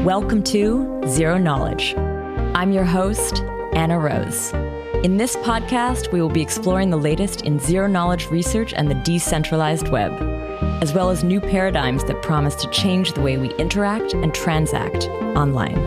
Welcome to Zero Knowledge. I'm your host, Anna Rose. In this podcast, we will be exploring the latest in zero-knowledge research and the decentralized web, as well as new paradigms that promise to change the way we interact and transact online.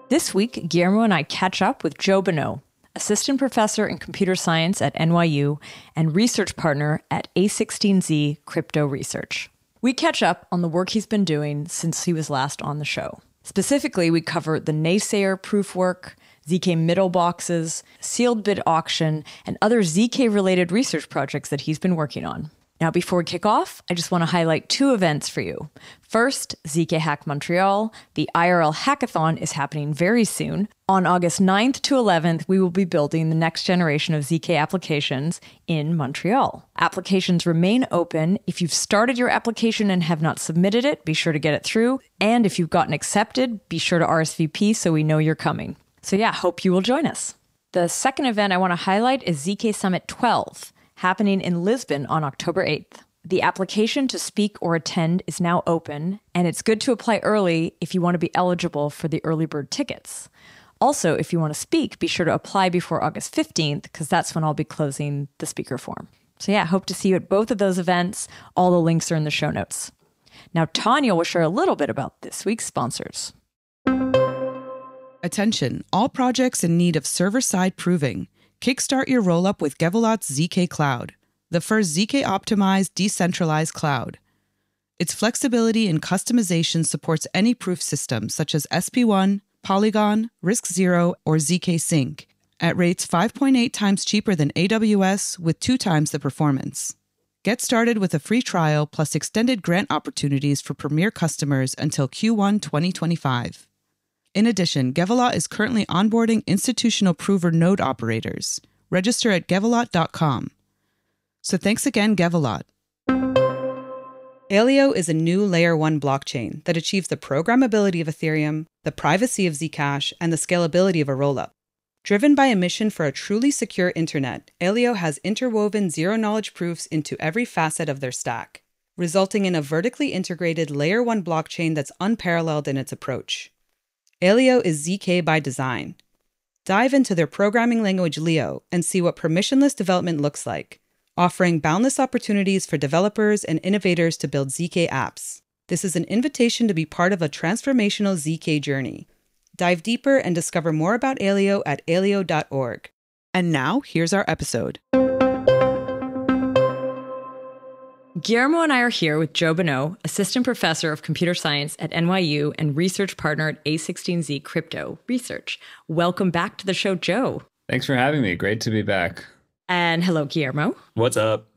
This week, Guillermo and I catch up with Joe Bonneau, assistant professor in computer science at NYU and research partner at A16Z Crypto Research. We catch up on the work he's been doing since he was last on the show. Specifically, we cover the Naysayer proof work, ZK Middleboxes, sealed bid auction, and other ZK-related research projects that he's been working on. Now, before we kick off, I just want to highlight two events for you. First, ZK Hack Montreal. The IRL hackathon is happening very soon. On August 9th to 11th, we will be building the next generation of ZK applications in Montreal. Applications remain open. If you've started your application and have not submitted it, be sure to get it through. And if you've gotten accepted, be sure to RSVP so we know you're coming. So yeah, hope you will join us. The second event I want to highlight is ZK Summit 12. Happening in Lisbon on October 8th. The application to speak or attend is now open, and it's good to apply early if you want to be eligible for the early bird tickets. Also, if you want to speak, be sure to apply before August 15th, because that's when I'll be closing the speaker form. So yeah, hope to see you at both of those events. All the links are in the show notes. Now, Tanya will share a little bit about this week's sponsors. Attention, all projects in need of server-side proving. Kickstart your rollup with Gevulot's ZkCloud, the first ZK-optimized decentralized cloud. Its flexibility and customization supports any proof system such as SP1, Polygon, RISC-0, or ZK Sync at rates 5.8 times cheaper than AWS with 2 times the performance. Get started with a free trial plus extended grant opportunities for premier customers until Q1 2025. In addition, Gevulot is currently onboarding institutional prover node operators. Register at gevulot.com. So thanks again, Gevulot. Aleo is a new Layer 1 blockchain that achieves the programmability of Ethereum, the privacy of Zcash, and the scalability of a rollup. Driven by a mission for a truly secure internet, Aleo has interwoven zero-knowledge proofs into every facet of their stack, resulting in a vertically integrated Layer 1 blockchain that's unparalleled in its approach. Aleo is ZK by design. Dive into their programming language Leo and see what permissionless development looks like, offering boundless opportunities for developers and innovators to build ZK apps. This is an invitation to be part of a transformational ZK journey. Dive deeper and discover more about Aleo at aleo.org. And now, here's our episode. Guillermo and I are here with Joe Bonneau, assistant professor of computer science at NYU and research partner at A16Z Crypto Research. Welcome back to the show, Joe. Thanks for having me. Great to be back. And hello, Guillermo. What's up?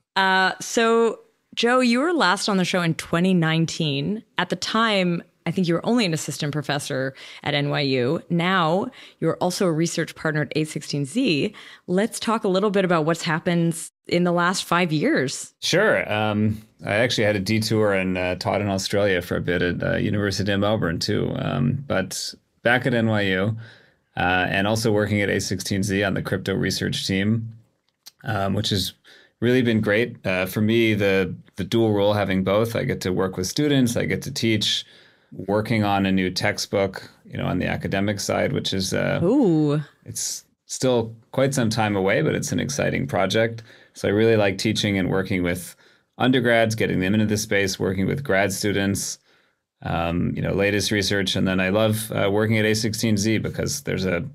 So, Joe, you were last on the show in 2019. At the time, I think you were only an assistant professor at NYU. Now, you're also a research partner at A16Z. Let's talk a little bit about what's happened in the last 5 years. Sure. I actually had a detour and taught in Australia for a bit at University of Melbourne, too. But back at NYU and also working at A16Z on the crypto research team, which has really been great. For me, the dual role having both, I get to work with students, I get to teach, working on a new textbook, on the academic side, which is it's still quite some time away, but it's an exciting project. So I really like teaching and working with undergrads, getting them into the space, working with grad students, latest research. And then I love working at A16Z because there's a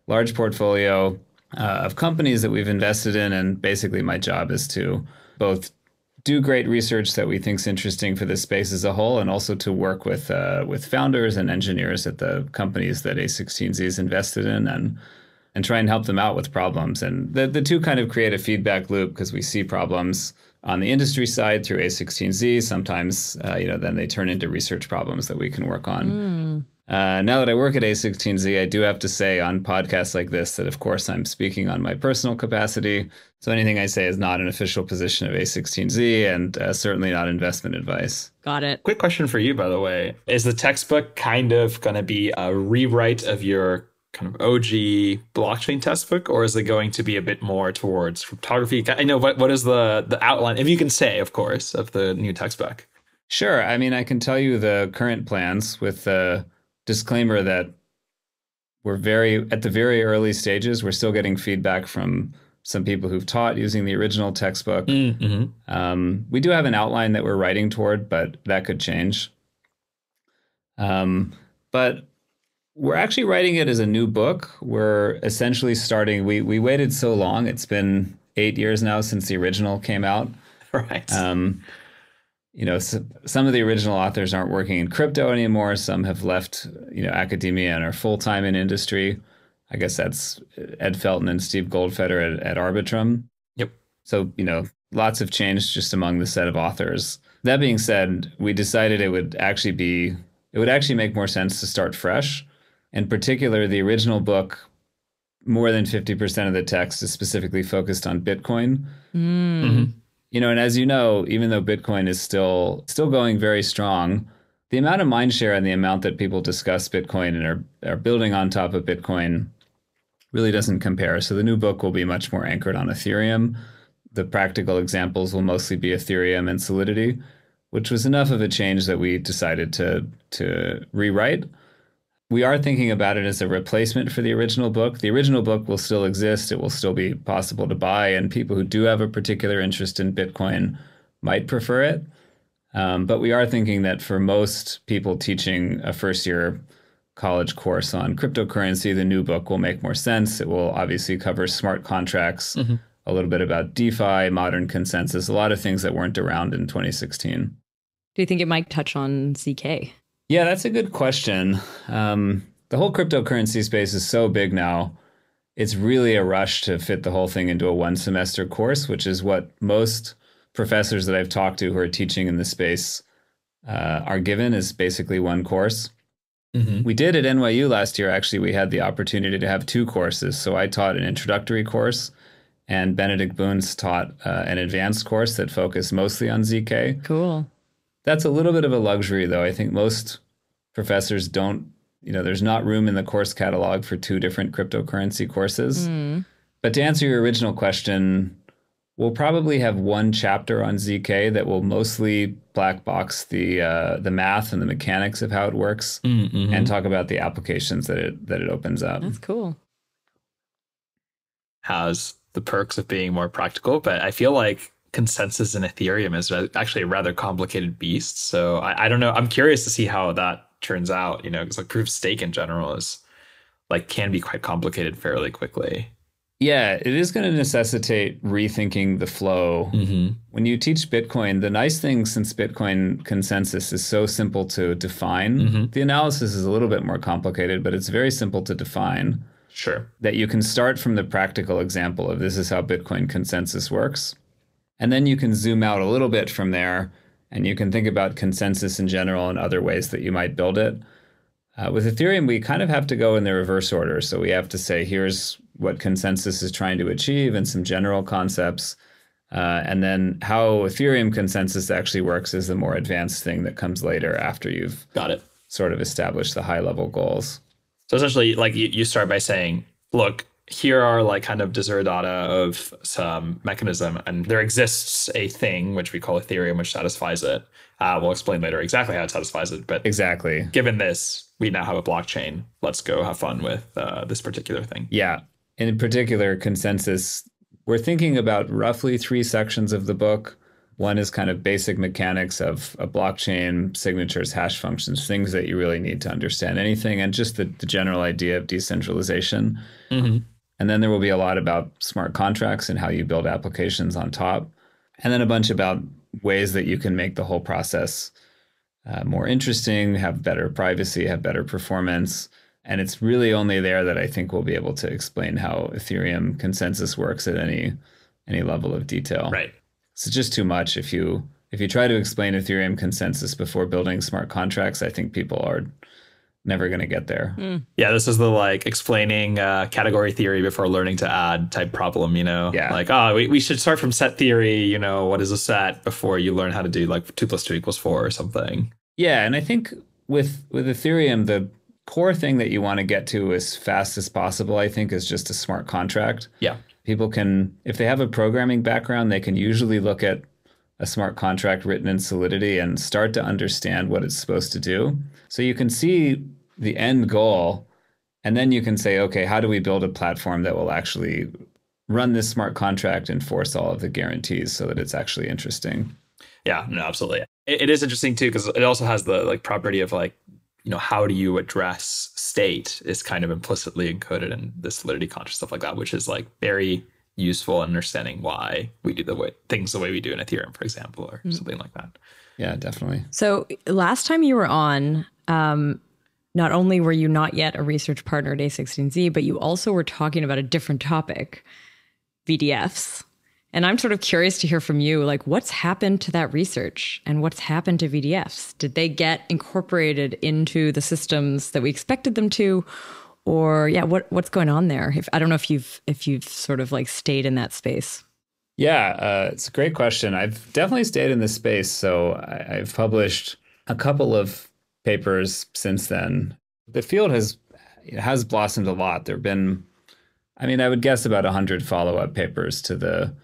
large portfolio of companies that we've invested in. And basically my job is to both do great research that we think is interesting for this space as a whole, and also to work with founders and engineers at the companies that A16Z is invested in and try and help them out with problems. And the two kind of create a feedback loop because we see problems on the industry side through A16Z. Sometimes, then they turn into research problems that we can work on. Now that I work at A16Z, I do have to say on podcasts like this that, of course, I'm speaking on my personal capacity. So anything I say is not an official position of A16Z and certainly not investment advice. Got it. Quick question for you, by the way. Is the textbook kind of going to be a rewrite of your kind of OG blockchain textbook, or is it going to be a bit more towards cryptography? I know what is the outline, if you can say, of course, of the new textbook? Sure. I mean, I can tell you the current plans with the disclaimer that we're at the very early stages. We're still getting feedback from some people who've taught using the original textbook. Mm-hmm. We do have an outline that we're writing toward, but that could change. But we're actually writing it as a new book. We're essentially starting, we waited so long. It's been 8 years now since the original came out. Right. Some of the original authors aren't working in crypto anymore. Some have left, academia and are full-time in industry. I guess that's Ed Felten and Steve Goldfeder at Arbitrum. Yep. So, lots have changed just among the set of authors. That being said, we decided it would actually make more sense to start fresh. In particular, the original book, more than 50% of the text is specifically focused on Bitcoin. Mm-hmm. And as you know, even though Bitcoin is still going very strong, the amount of mindshare and the amount that people discuss Bitcoin and are building on top of Bitcoin really doesn't compare. So the new book will be much more anchored on Ethereum. The practical examples will mostly be Ethereum and Solidity, which was enough of a change that we decided to rewrite. We are thinking about it as a replacement for the original book. The original book will still exist. It will still be possible to buy, and people who do have a particular interest in Bitcoin might prefer it. But we are thinking that for most people teaching a first-year college course on cryptocurrency, the new book will make more sense. It will obviously cover smart contracts, mm-hmm. a little bit about DeFi, modern consensus, a lot of things that weren't around in 2016. Do you think it might touch on ZK? Yeah, that's a good question. The whole cryptocurrency space is so big now. It's really a rush to fit the whole thing into a one-semester course, which is what most professors that I've talked to who are teaching in this space are given, is basically one course. Mm-hmm. We did at NYU last year, actually, we had the opportunity to have two courses. So I taught an introductory course, and Benedikt Bunz taught an advanced course that focused mostly on ZK. Cool. That's a little bit of a luxury, though. I think most professors don't, there's not room in the course catalog for two different cryptocurrency courses. Mm. But to answer your original question, we'll probably have one chapter on ZK that will mostly black box the math and the mechanics of how it works, mm-hmm. and talk about the applications that it opens up. That's cool. Has the perks of being more practical, but I feel like consensus in Ethereum is actually a rather complicated beast. So I don't know. I'm curious to see how that turns out, because like proof of stake in general is can be quite complicated fairly quickly. Yeah, it is going to necessitate rethinking the flow. Mm-hmm. When you teach Bitcoin, the nice thing, since Bitcoin consensus is so simple to define, mm-hmm. the analysis is a little bit more complicated, but it's very simple to define. Sure. That you can start from the practical example of this is how Bitcoin consensus works. And then you can zoom out a little bit from there, and you can think about consensus in general and other ways that you might build it. With Ethereum, we kind of have to go in the reverse order. So we have to say, here's what consensus is trying to achieve and some general concepts. And then how Ethereum consensus actually works is the more advanced thing that comes later after you've got it, sort of established the high level goals. So essentially, you start by saying, look, here are kind of data of some mechanism, and there exists a thing which we call Ethereum, which satisfies it. We'll explain later exactly how it satisfies it, but exactly, given this, we now have a blockchain. Let's go have fun with this particular thing. Yeah. In particular, consensus, we're thinking about roughly 3 sections of the book. One is kind of basic mechanics of a blockchain, signatures, hash functions, things that you really need to understand anything, and just the general idea of decentralization. Mm-hmm. And then there will be a lot about smart contracts and how you build applications on top. And then a bunch about ways that you can make the whole process more interesting, have better privacy, have better performance. And it's really only there that I think we'll be able to explain how Ethereum consensus works at any level of detail. Right. It's just too much. If you try to explain Ethereum consensus before building smart contracts, I think people are never going to get there. Mm. Yeah, this is the explaining category theory before learning to add type problem, Yeah. We should start from set theory, what is a set, before you learn how to do 2 + 2 = 4 or something. Yeah, and I think with Ethereum, the core thing that you want to get to as fast as possible, I think, is just a smart contract. Yeah. People can, if they have a programming background, they can usually look at a smart contract written in Solidity and start to understand what it's supposed to do. So you can see the end goal, and then you can say, okay, how do we build a platform that will actually run this smart contract and enforce all of the guarantees so that it's actually interesting? Yeah, no, absolutely. It is interesting too, because it also has the like property of like, you know, how do you address state is kind of implicitly encoded in the Solidity contract, stuff like that, which is like very useful in understanding why we do things the way we do in Ethereum, for example, or something like that. Yeah, definitely. So last time you were on, not only were you not yet a research partner at A16Z, but you also were talking about a different topic, VDFs. And I'm sort of curious to hear from you, like, what's happened to that research and what's happened to VDFs? Did they get incorporated into the systems that we expected them to? Or yeah, what's going on there? I don't know if you've sort of like stayed in that space. Yeah, it's a great question. I've definitely stayed in this space. So I've published a couple of papers since then. The field has blossomed a lot. There have been, I mean, I would guess about 100 follow-up papers to the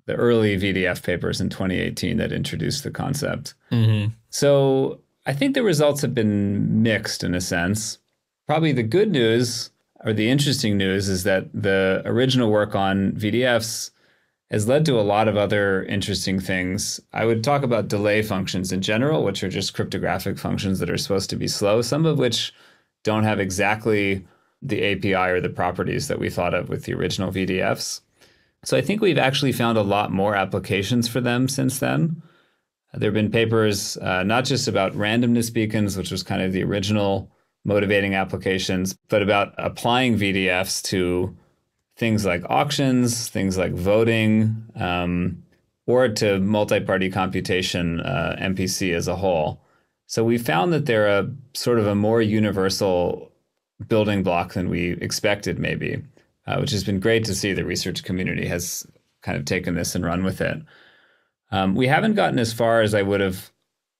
early VDF papers in 2018 that introduced the concept. Mm-hmm. So I think the results have been mixed in a sense. Probably the good news, or the interesting news, is that the original work on VDFs has led to a lot of other interesting things. I would talk about delay functions in general, which are just cryptographic functions that are supposed to be slow, some of which don't have exactly the API or the properties that we thought of with the original VDFs. So I think we've actually found a lot more applications for them since then. There have been papers not just about randomness beacons, which was kind of the original motivating applications, but about applying VDFs to things like auctions, things like voting, or to multi-party computation, MPC as a whole. So we found that they're a sort of a more universal building block than we expected, maybe, which has been great to see. The research community has kind of taken this and run with it. We haven't gotten as far as I would have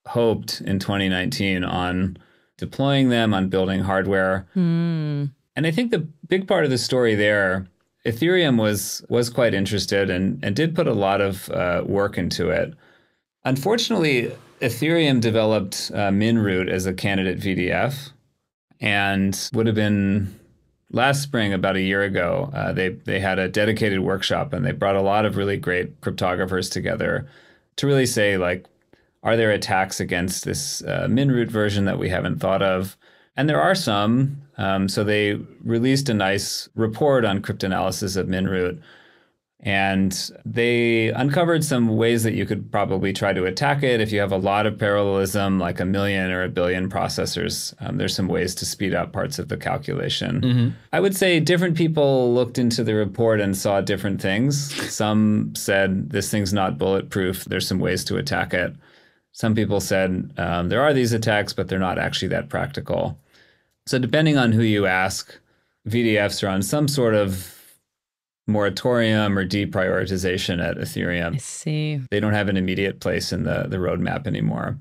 hoped in 2019 on deploying them, on building hardware. And I think the big part of the story there, Ethereum was quite interested and did put a lot of work into it. Unfortunately, Ethereum developed Minroot as a candidate VDF, and would have been last spring, about a year ago, they had a dedicated workshop, and they brought a lot of really great cryptographers together to really say, like, are there attacks against this Minroot version that we haven't thought of? And there are some. So they released a nice report on cryptanalysis of Minroot. And they uncovered some ways that you could probably try to attack it. If you have a lot of parallelism, like 1 million or 1 billion processors, there's some ways to speed up parts of the calculation. Mm-hmm. I would say different people looked into the report and saw different things. Some said, this thing's not bulletproof. There's some ways to attack it. Some people said, there are these attacks, but they're not actually that practical. So depending on who you ask, VDFs are on some sort of moratorium or deprioritization at Ethereum. I see. They don't have an immediate place in the roadmap anymore.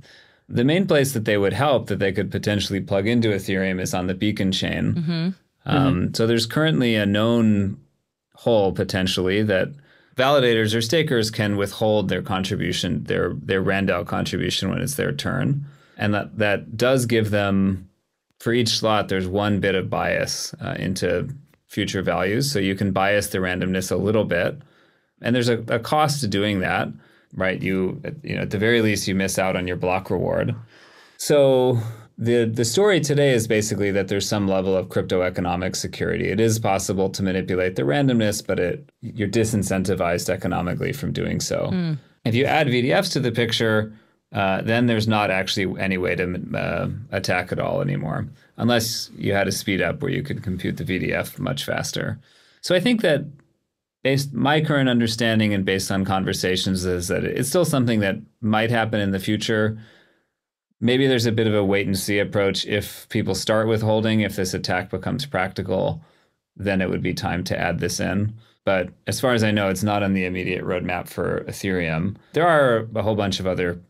The main place that they would help, that they could potentially plug into Ethereum, is on the beacon chain. Mm-hmm. So there's currently a known hole, potentially, that validators or stakers can withhold their contribution, their Randall contribution, when it's their turn. And that does give them, for each slot, there's 1 bit of bias into future values. So you can bias the randomness a little bit. And there's a cost to doing that, right? You know, at the very least, you miss out on your block reward. So the story today is basically that there's some level of crypto economic security. It is possible to manipulate the randomness, but you're disincentivized economically from doing so. If you add VDFs to the picture, then there's not actually any way to attack at all anymore, unless you had a speed up where you could compute the VDF much faster. So I think that my current understanding and based on conversations is that it's still something that might happen in the future. Maybe there's a bit of a wait and see approach. If people start withholding, if this attack becomes practical, then it would be time to add this in. But as far as I know, it's not on the immediate roadmap for Ethereum. There are a whole bunch of other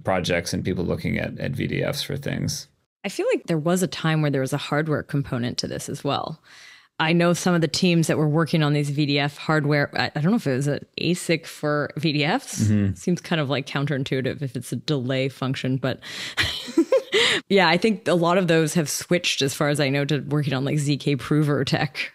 projects and people looking at VDFs for things. I feel like there was a time where there was a hardware component to this as well. I know some of the teams that were working on these VDF hardware. I don't know if it was an ASIC for VDFs. Seems kind of like counterintuitive if it's a delay function, but yeah, I think a lot of those have switched, as far as I know, to working on like ZK prover tech.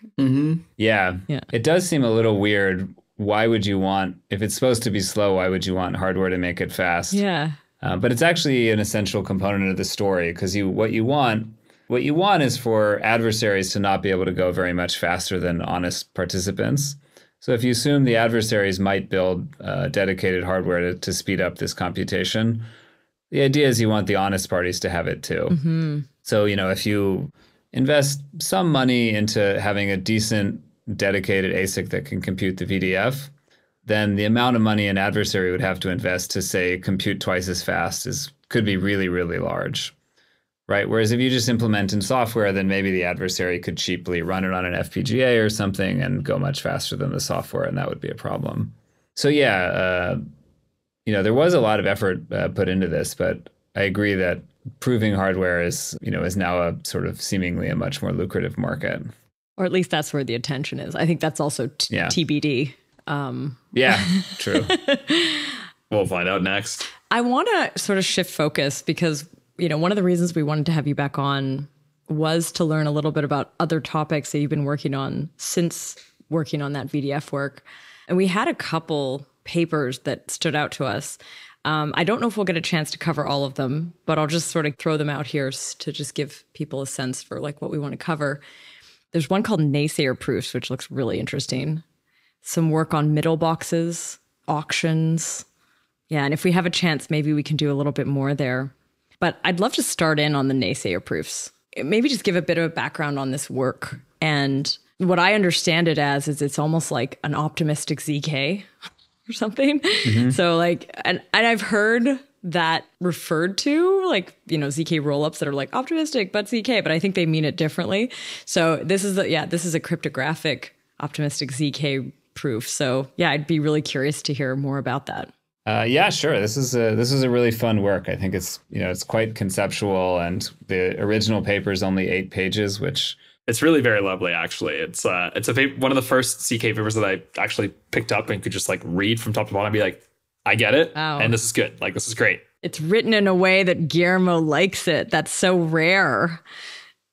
Yeah, it does seem a little weird. Why would you want, if it's supposed to be slow, why would you want hardware to make it fast? Yeah. But it's actually an essential component of the story, because what you want is for adversaries to not be able to go very much faster than honest participants. So if you assume the adversaries might build dedicated hardware to speed up this computation, the idea is you want the honest parties to have it too. So, if you invest some money into having a decent dedicated ASIC that can compute the VDF, then the amount of money an adversary would have to invest to, say, compute twice as fast could be really, really large, right? Whereas if you just implement in software, then maybe the adversary could cheaply run it on an FPGA or something and go much faster than the software, and that would be a problem. So yeah, there was a lot of effort put into this, but I agree that proving hardware is now a sort of seemingly a much more lucrative market. Or at least that's where the attention is. I think that's also TBD. Yeah, true. We'll find out next. I want to sort of shift focus because, one of the reasons we wanted to have you back on was to learn a little bit about other topics that you've been working on since working on that VDF work. And we had a couple papers that stood out to us. I don't know if we'll get a chance to cover all of them, but I'll just sort of throw them out here to just give people a sense for like what we want to cover. There's one called Naysayer proofs, which looks really interesting. Some work on Middleboxes, auctions. Yeah, and if we have a chance, maybe we can do a little bit more there. But I'd love to start in on the Naysayer proofs. Maybe just give a bit of a background on this work. And what I understand it as is it's almost like an optimistic ZK or something. So like, and I've heard that referred to like, ZK rollups that are like optimistic, but ZK, but I think they mean it differently. So this is a cryptographic optimistic ZK proof. So yeah, I'd be really curious to hear more about that. Yeah, sure. This is a really fun work. I think it's quite conceptual, and the original paper is only 8 pages, which it's really very lovely. Actually, it's one of the first ZK papers that I actually picked up and could just like read from top to bottom and be like, I get it, and this is good. Like this is great. It's written in a way that Guillermo likes it. That's so rare.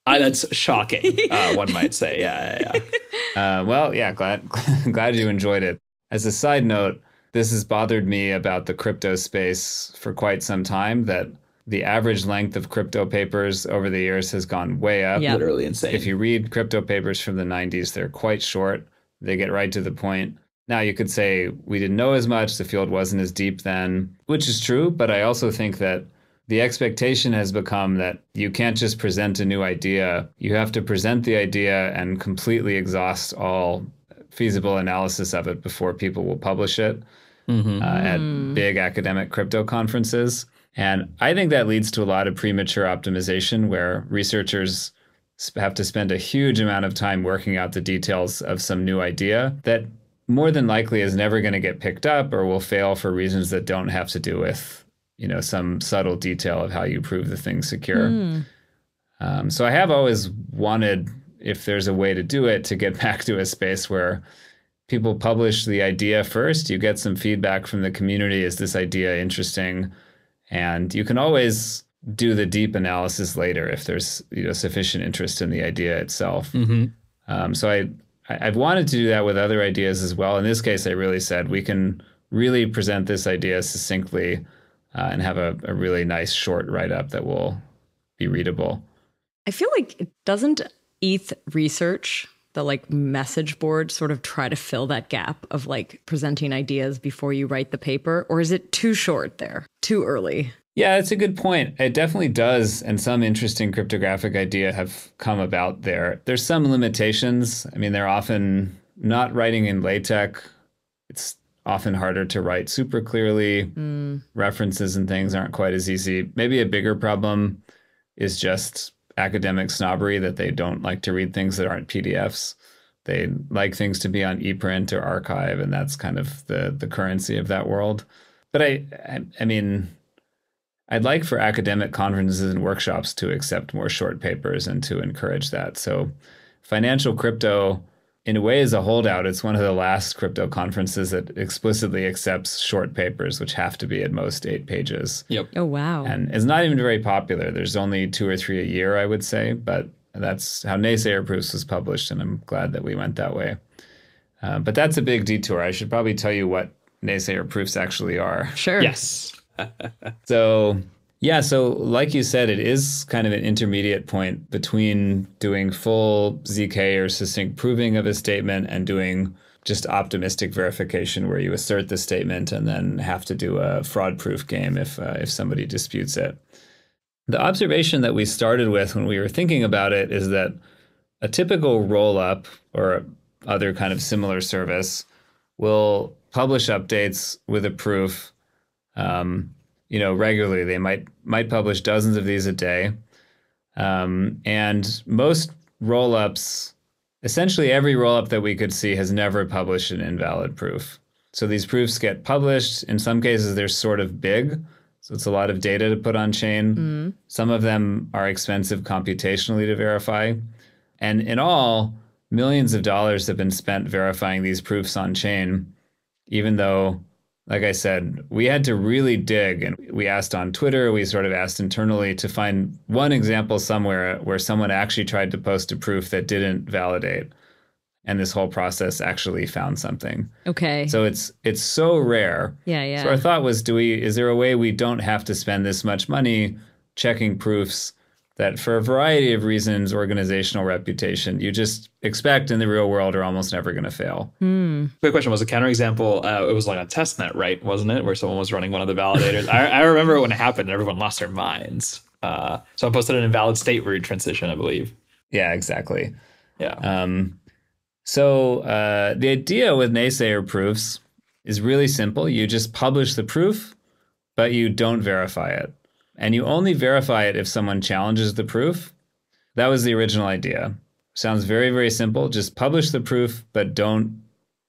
That's shocking, one might say. Yeah. Well, yeah, glad you enjoyed it. As a side note, this has bothered me about the crypto space for quite some time, that the average length of crypto papers over the years has gone way up. Yep. Literally insane. If you read crypto papers from the 90s, they're quite short. They get right to the point. Now, you could say we didn't know as much, the field wasn't as deep then, which is true, but I also think that the expectation has become that you can't just present a new idea. You have to present the idea and completely exhaust all feasible analysis of it before people will publish it at big academic crypto conferences. And I think that leads to a lot of premature optimization, where researchers have to spend a huge amount of time working out the details of some new idea that more than likely is never going to get picked up or will fail for reasons that don't have to do with some subtle detail of how you prove the thing secure. So I have always wanted, if there's a way to do it, to get back to a space where people publish the idea first, you get some feedback from the community, is this idea interesting? And you can always do the deep analysis later if there's sufficient interest in the idea itself. So I've wanted to do that with other ideas as well. In this case, I really said we can really present this idea succinctly and have a really nice short write-up that will be readable. I feel like it doesn't ETH research, the like message board, sort of try to fill that gap of like presenting ideas before you write the paper? Or is it too short there, too early? Yeah, that's a good point. It definitely does. And some interesting cryptographic ideas have come about there. There's some limitations. I mean, they're often not writing in LaTeX. It's often harder to write super clearly. References and things aren't quite as easy. Maybe a bigger problem is just academic snobbery, that they don't like to read things that aren't PDFs. They like things to be on ePrint or archive, and that's kind of the currency of that world. But I mean, I'd like for academic conferences and workshops to accept more short papers and to encourage that. So financial crypto, in a way, is a holdout. It's one of the last crypto conferences that explicitly accepts short papers, which have to be at most 8 pages. Yep. Oh, wow. And it's not even very popular. There's only 2 or 3 a year, I would say, but that's how Naysayer Proofs was published, and I'm glad that we went that way. But that's a big detour. I should probably tell you what Naysayer Proofs actually are. Sure. Yes. So like you said, it is kind of an intermediate point between doing full ZK or succinct proving of a statement and doing just optimistic verification where you assert the statement and then have to do a fraud proof game if somebody disputes it. The observation that we started with when we were thinking about it is that a typical rollup or other kind of similar service will publish updates with a proof regularly. They might publish dozens of these a day. And most rollups, essentially every rollup that we could see has never published an invalid proof. So these proofs get published. In some cases, they're sort of big. So it's a lot of data to put on chain. Some of them are expensive computationally to verify. And in all, millions of dollars have been spent verifying these proofs on chain, even though, like I said, we had to really dig, and we asked on Twitter, we sort of asked internally to find one example somewhere where someone actually tried to post a proof that didn't validate. And this whole process actually found something. Okay. So it's so rare. Yeah. So our thought was, is there a way we don't have to spend this much money checking proofs that for a variety of reasons, organizational reputation, you just expect in the real world are almost never going to fail. Quick question, was a counterexample, it was like a testnet, right? Wasn't it? Where someone was running one of the validators. I remember when it happened and everyone lost their minds. Someone posted an invalid state retransition, I believe. Yeah, exactly. Yeah. So the idea with Naysayer proofs is really simple. You just publish the proof, but you don't verify it. And you only verify it if someone challenges the proof. That was the original idea. Sounds very, very simple. Just publish the proof, but don't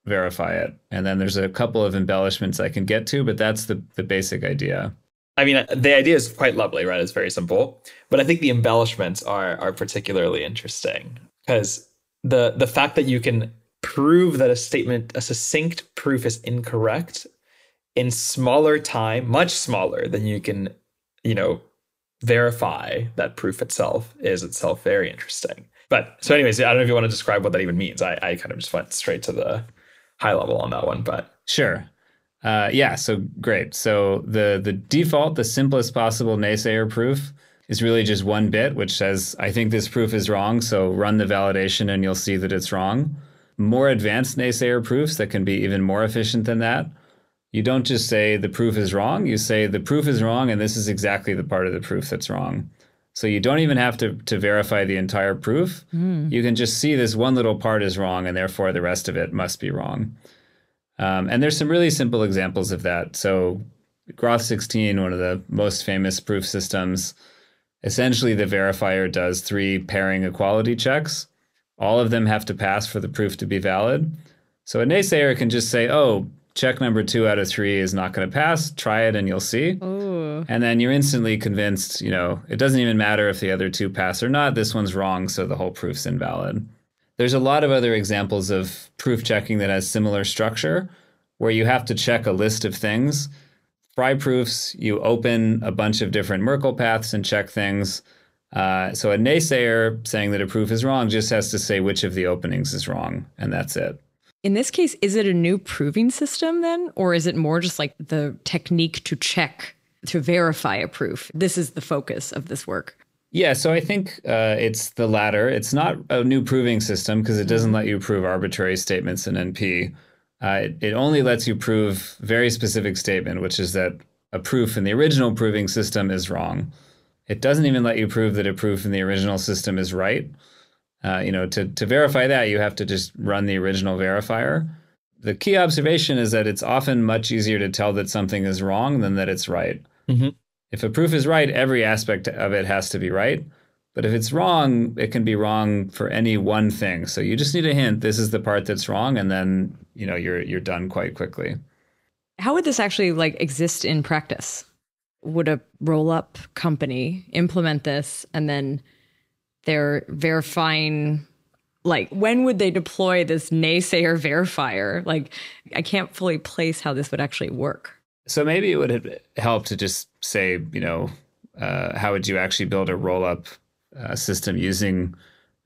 verify it. And then there's a couple of embellishments I can get to, but that's the basic idea. I mean, the idea is quite lovely, right? It's very simple. But I think the embellishments are particularly interesting because the fact that you can prove that a succinct proof is incorrect in smaller time, much smaller than you can verify that proof itself is itself very interesting. But so anyways, I don't know if you want to describe what that even means. I kind of just went straight to the high level on that one, but. Sure. So great. So the default, the simplest possible Naysayer proof is really just one bit, which says, I think this proof is wrong. So run the validation and you'll see that it's wrong. More advanced Naysayer proofs that can be even more efficient than that. You don't just say the proof is wrong. You say the proof is wrong, and this is exactly the part of the proof that's wrong. So you don't even have to verify the entire proof. You can just see this one little part is wrong, and therefore the rest of it must be wrong. And there's some really simple examples of that. So Groth 16, one of the most famous proof systems, essentially the verifier does 3 pairing equality checks. All of them have to pass for the proof to be valid. So a Naysayer can just say, check number 2 out of 3 is not going to pass. Try it and you'll see. Ooh. And then you're instantly convinced, it doesn't even matter if the other 2 pass or not. This one's wrong, so the whole proof's invalid. There's a lot of other examples of proof checking that has similar structure, where you have to check a list of things. Fry proofs, you open a bunch of different Merkle paths and check things. So a Naysayer saying that a proof is wrong just has to say which of the openings is wrong, and that's it. In this case, is it a new proving system then? Or is it more just like the technique to verify a proof? This is the focus of this work. Yeah, so I think it's the latter. It's not a new proving system because it doesn't let you prove arbitrary statements in NP. It only lets you prove very specific statement, which is that a proof in the original proving system is wrong. It doesn't even let you prove that a proof in the original system is right. To verify that, you have to just run the original verifier. The key observation is that it's often much easier to tell that something is wrong than that it's right. Mm-hmm. If a proof is right, every aspect of it has to be right. But if it's wrong, it can be wrong for any one thing. So you just need a hint, this is the part that's wrong, and then you're done quite quickly. How would this actually exist in practice? would a rollup company implement this and then they're verifying, like, when would they deploy this Naysayer verifier? Like, I can't fully place how this would actually work. So maybe it would help to just say, how would you actually build a rollup system using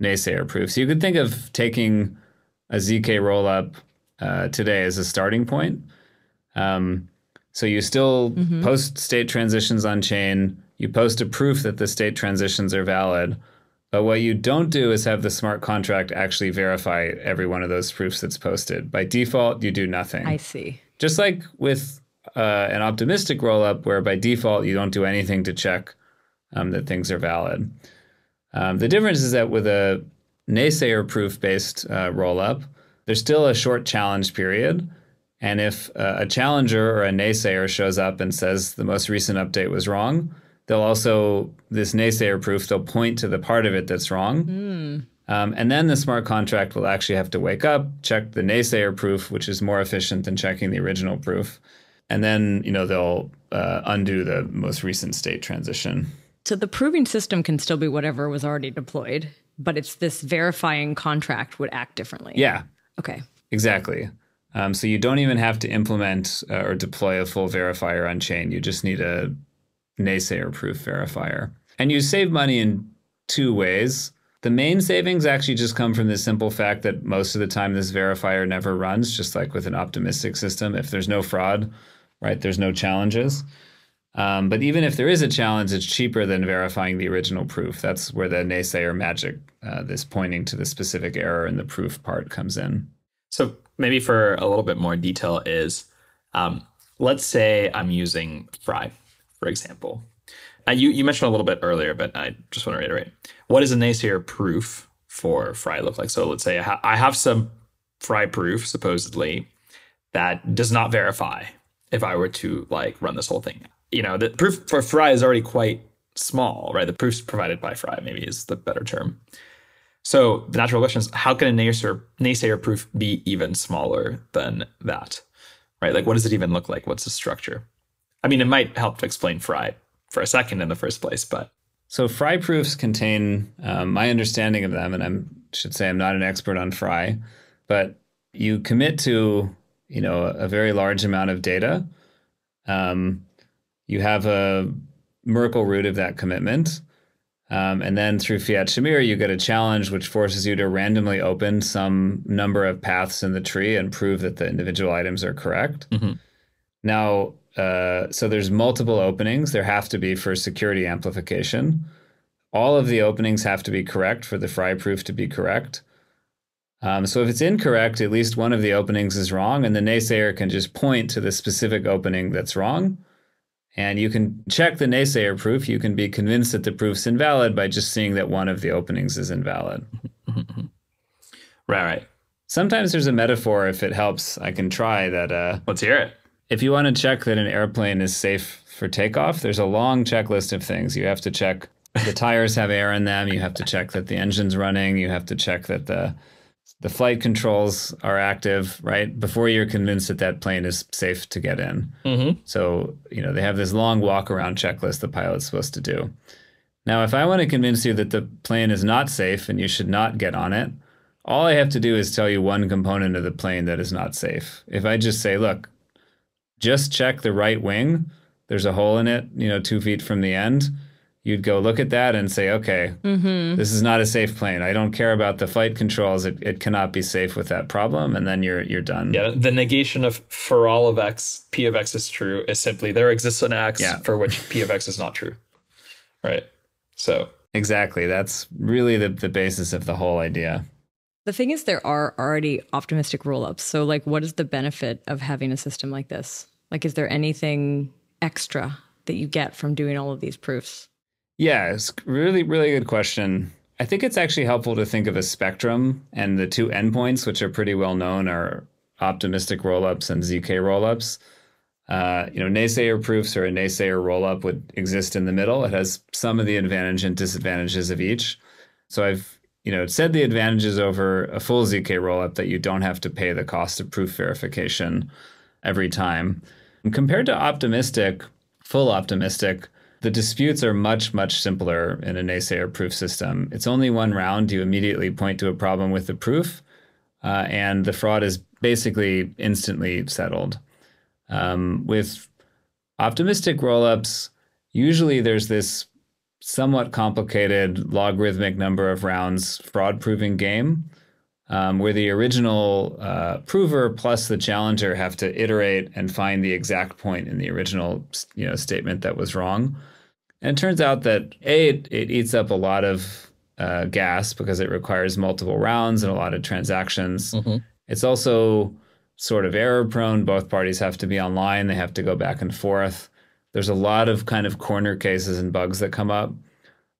Naysayer proofs? You could think of taking a ZK rollup today as a starting point. So you still post state transitions on chain. You post a proof that the state transitions are valid. But what you don't do is have the smart contract actually verify every one of those proofs that's posted. By default, you do nothing. I see. Just like with an optimistic rollup, where by default you don't do anything to check that things are valid. The difference is that with a Naysayer proof-based rollup, there's still a short challenge period. And if a challenger or a Naysayer shows up and says the most recent update was wrong, they'll also, this Naysayer proof, they'll point to the part of it that's wrong. And then the smart contract will actually have to wake up, check the Naysayer proof, which is more efficient than checking the original proof. And then, they'll undo the most recent state transition. So the proving system can still be whatever was already deployed, but it's this verifying contract would act differently. Yeah. Okay. Exactly. So you don't even have to implement or deploy a full verifier on chain. You just need a Naysayer proof verifier. And you save money in two ways. The main savings actually just come from the simple fact that most of the time this verifier never runs, just like with an optimistic system. If there's no fraud, right, there's no challenges. But even if there is a challenge, it's cheaper than verifying the original proof. That's where the Naysayer magic, this pointing to the specific error in the proof part, comes in. So maybe for a little bit more detail is, let's say I'm using Fry, for example. You mentioned a little bit earlier, but I just want to reiterate. What does a Naysayer proof for Fry look like? So let's say I have some Fry proof, supposedly, that does not verify if I were to run this whole thing. The proof for Fry is already quite small, right? The proofs provided by Fry maybe is the better term. So the natural question is, how can a Naysayer proof be even smaller than that, right? What does it even look like? What's the structure? I mean, it might help to explain Fry for a second in the first place, but. So Fry proofs contain, my understanding of them, and I should say I'm not an expert on Fry, but you commit to, a very large amount of data. You have a Merkle root of that commitment. And then through Fiat Shamir, you get a challenge which forces you to randomly open some number of paths in the tree and prove that the individual items are correct. Now, so there's multiple openings. There have to be for security amplification. All of the openings have to be correct for the Fry proof to be correct. So if it's incorrect, at least one of the openings is wrong, and the Naysayer can just point to the specific opening that's wrong. And you can check the Naysayer proof. You can be convinced that the proof's invalid by just seeing that one of the openings is invalid. Right. Sometimes there's a metaphor, if it helps, I can try that. Let's hear it. If you want to check that an airplane is safe for takeoff, there's a long checklist of things. You have to check the tires have air in them. You have to check that the engine's running. You have to check that the flight controls are active, right? Before you're convinced that that plane is safe to get in. So, they have this long walk around checklist the pilot's supposed to do. Now, if I want to convince you that the plane is not safe and you should not get on it, all I have to do is tell you one component of the plane that is not safe. If I just say, look, just check the right wing, there's a hole in it, 2 feet from the end, you'd go look at that and say, okay, this is not a safe plane. I don't care about the flight controls. It cannot be safe with that problem. And then you're done. Yeah, the negation of for all of x, p of x is true is simply there exists an x for which p of x is not true. Right. So exactly. That's really the basis of the whole idea. The thing is, there are already optimistic rollups. So what is the benefit of having a system like this? Is there anything extra that you get from doing all of these proofs? Yeah, it's really, really good question. I think it's actually helpful to think of a spectrum, and the two endpoints, which are pretty well known, are optimistic rollups and ZK rollups. Naysayer proofs or a Naysayer rollup would exist in the middle. It has some of the advantage and disadvantages of each. So I've said the advantages over a full ZK rollup that you don't have to pay the cost of proof verification every time. And compared to optimistic, full optimistic, the disputes are much, much simpler in a Naysayer proof system. It's only one round. You immediately point to a problem with the proof, and the fraud is basically instantly settled. With optimistic rollups, usually there's this somewhat complicated logarithmic number of rounds fraud proving game, where the original prover plus the challenger have to iterate and find the exact point in the original statement that was wrong. And it turns out that it eats up a lot of gas because it requires multiple rounds and a lot of transactions. It's also sort of error prone. Both parties have to be online. They have to go back and forth. There's a lot of kind of corner cases and bugs that come up.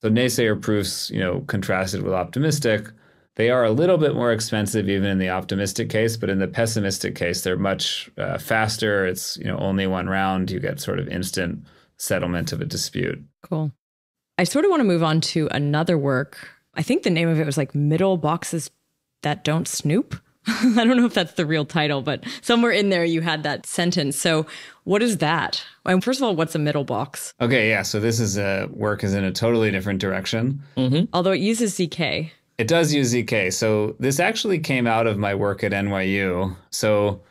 So Naysayer proofs, contrasted with optimistic, they are a little bit more expensive even in the optimistic case, but in the pessimistic case, they're much faster. It's only one round. You get sort of instant settlement of a dispute. Cool. I sort of want to move on to another work. I think the name of it was like Middleboxes That Don't Snoop. I don't know if that's the real title, but somewhere in there you had that sentence. So what is that? And first of all, what's a middle box? Okay, yeah. So this is work is in a totally different direction. Although it uses ZK. It does use ZK. So this actually came out of my work at NYU. So